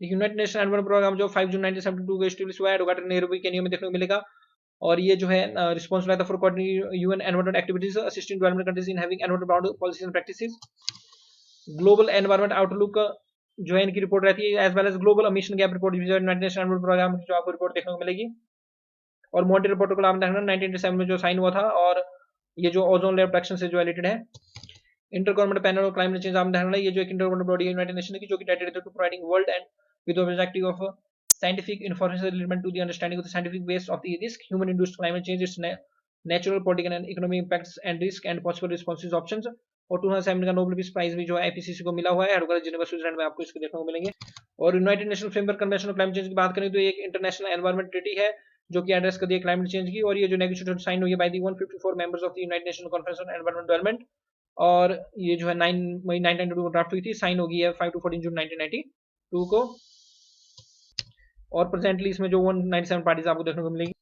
यूनाइटेड नेशन एनवायरनमेंट प्रोग्राम जो 5 जून 1972 को एस्टेब्लिश हुआ है, हेडक्वार्टर नैरोबी केन्या में देखने को मिलेगा। और ये जो है रिस्पांसिबल है for coordinating UN environment activities, assisting development countries in having environment bound policies and practices. Global Environment Outlook जो है इनकी रिपोर्ट रहती है, as well as Global Emission Gap Report जो यूनाइटेड नेशन एनवायरनमेंट प्रोग्राम की जो आपको रिपोर्ट देखने को मिलेगी। और मॉन्ट्रियल प्रोटोकॉल आपने देखना 1987 में जो साइन हुआ था, और ये जो ओजोन लेयर प्रोटेक्शन से जो रिलेटेड है। इंटर गवर्नमेंट पैनल और क्लाइमेट चेंज आपने देखना, ये जो एक इंटर गवर्नमेंट बॉडी है यूनाइटेड नेशन की जो कि dedicated to providing world and with objective of scientific information relevant to the understanding of the scientific base of the risk human induced climate change, its natural, political and economic impacts and risk and possible responses options। और 2007 का Nobel peace prize भी जो है IPCC को मिला हुआ है, headquarter Geneva Switzerland में आपको इसको देखने को मिलेंगे। और United nation framework convention on climate change की बात करें तो एक इंटरनेशनल एनवायरनमेंट ट्रीटी है जो कि एड्रेस कर दिया क्लाइमेट चेंज की, और ये जो नेगोशिएटेड साइन हुई है by the 154 members of the United nation conference on environment development, और ये जो है 9 मई 1992 को ड्राफ्ट हुई थी, साइन हो गई है 5 to 14 जून 1992 को। और प्रेजेंटली इसमें जो 197 पार्टीज आपको देखने को मिलेंगी।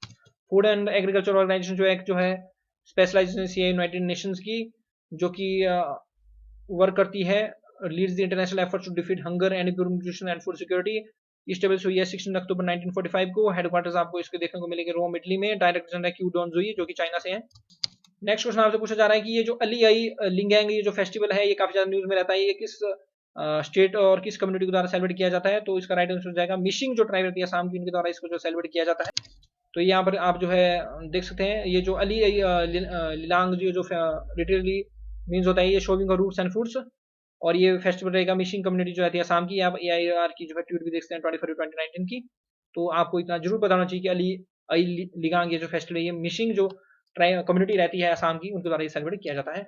फूड एंड एग्रीकल्चर ऑर्गेनाइजेशन जो है स्पेशलाइजेशन है यूनाइटेड नेशंस की, जो कि वर्क करती है, leads the international efforts to defeat hunger and improve nutrition and food security. Establish हुई है 16 अक्टूबर 1945 को। हेडक्वार्टर्स आपको इसके देखने को मिलेंगे रोम इटली में। डायरेक्टर जनरल क्यू डोनजुई जो कि चाइना से है। नेक्स्ट क्वेश्चन आपसे पूछा जा रहा है कि ये जो अली आई लिंगैंग ये जो फेस्टिवल है, ये काफी ज्यादा न्यूज में रहता है, ये किस स्टेट और किस कम्युनिटी के द्वारा सेलिब्रेट किया जाता है? तो इसका राइट आंसर हो जाएगा मिशिंग जो ट्राइब रहती है असम की, इनके द्वारा इसको जो सेलिब्रेट किया जाता है। तो यहाँ पर आप जो है देख सकते हैं, ये जो अली लिलांग जो लिटरली मीन्स होता है ये शोविंग रूट्स एंड फ्रूट्स, और ये फेस्टिवल रहेगा मिशिंग कम्युनिटी जो रहती है असम की। आप AIR की जो है ट्वीट भी देख सकते हैं 24 फरवरी 2019 की। तो आपको इतना जरूर बताना चाहिए कि अली लिगांग ये जो फेस्टिवल है, ये मिशिंग जो कम्युनिटी रहती है असम की, उनके द्वारा ये सेलिब्रेट किया जाता है।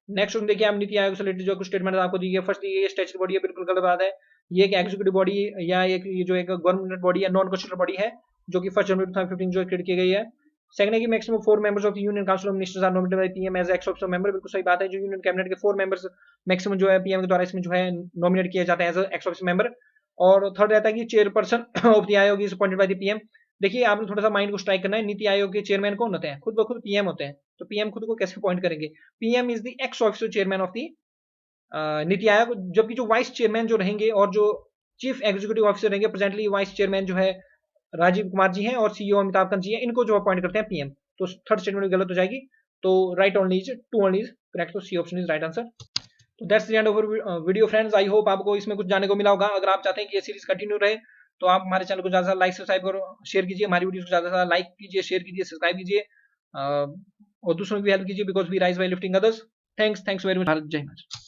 नेक्स्ट देखिए आप नीति आयोग से रिलेटेड जो कुछ स्टेटमेंट आपको दी है। फर्स्ट ये स्टैट्यूटरी बॉडी है, बिल्कुल गलत बात है। ये एक एग्जीक्यूटिव बॉडी या एक ये जो एक गवर्नमेंट बॉडी है, नॉन कॉन्स्टिट्यूशनल बॉडी है, जो कि 1 जनवरी 2015 जो क्रिएट की गई है। सेकंड है कि maximum 4 members of the union council of ministers are nominated by PM as ex official member. बिल्कुल सही बात है, जो यूनियन कैबिनेट के 4 मेंबर्स मैक्सिमम जो है पीएम के द्वारा इसमें जो है नॉमिनेट किए जाते हैं एज एक्स ऑफिशियल मेंबर। और थर्ड रहता है कि चेयरपर्सन ऑफ द आयोग is appointed by the PM. देखिए आपने थोड़ा सा माइंड को स्ट्राइक करना है, नीति आयोग के चेयरमैन कौन होते हैं? खुद ब खुद पीएम होते हैं। तो पीएम खुद को कैसे अपॉइंट करेंगे? PM is the x official chairman of the NITI Aayog, जबकि जो वाइस चेयरमैन जो रहेंगे और जो चीफ एग्जीक्यूटिव ऑफिसर रहेंगे, प्रेजेंटली वाइस चेयरमैन जो है राजीव कुमार जी हैं और सीईओ अमिताभ कांत जी हैं, इनको जो अपॉइंट करते हैं पीएम। तो थर्ड स्टेटमेंट गलत हो जाएगी। तो right only is two only is correct, तो C option is right answer. तो that's the end of video friends. I hope आपको इसमें कुछ जानने को मिला होगा। अगर आप चाहते हैं कि ये सीरीज कंटिन्यू रहे तो आप हमारे चैनल को ज्यादा लाइक सब्सक्राइब करो, शेयर कीजिए, हमारी वीडियो को ज्यादा लाइक कीजिए, शेयर कीजिए, सब्सक्राइब कीजिए, और दूसरों की भी हेल्प कीजिए, because we rise by lifting others. Thanks very much. जय हिंद।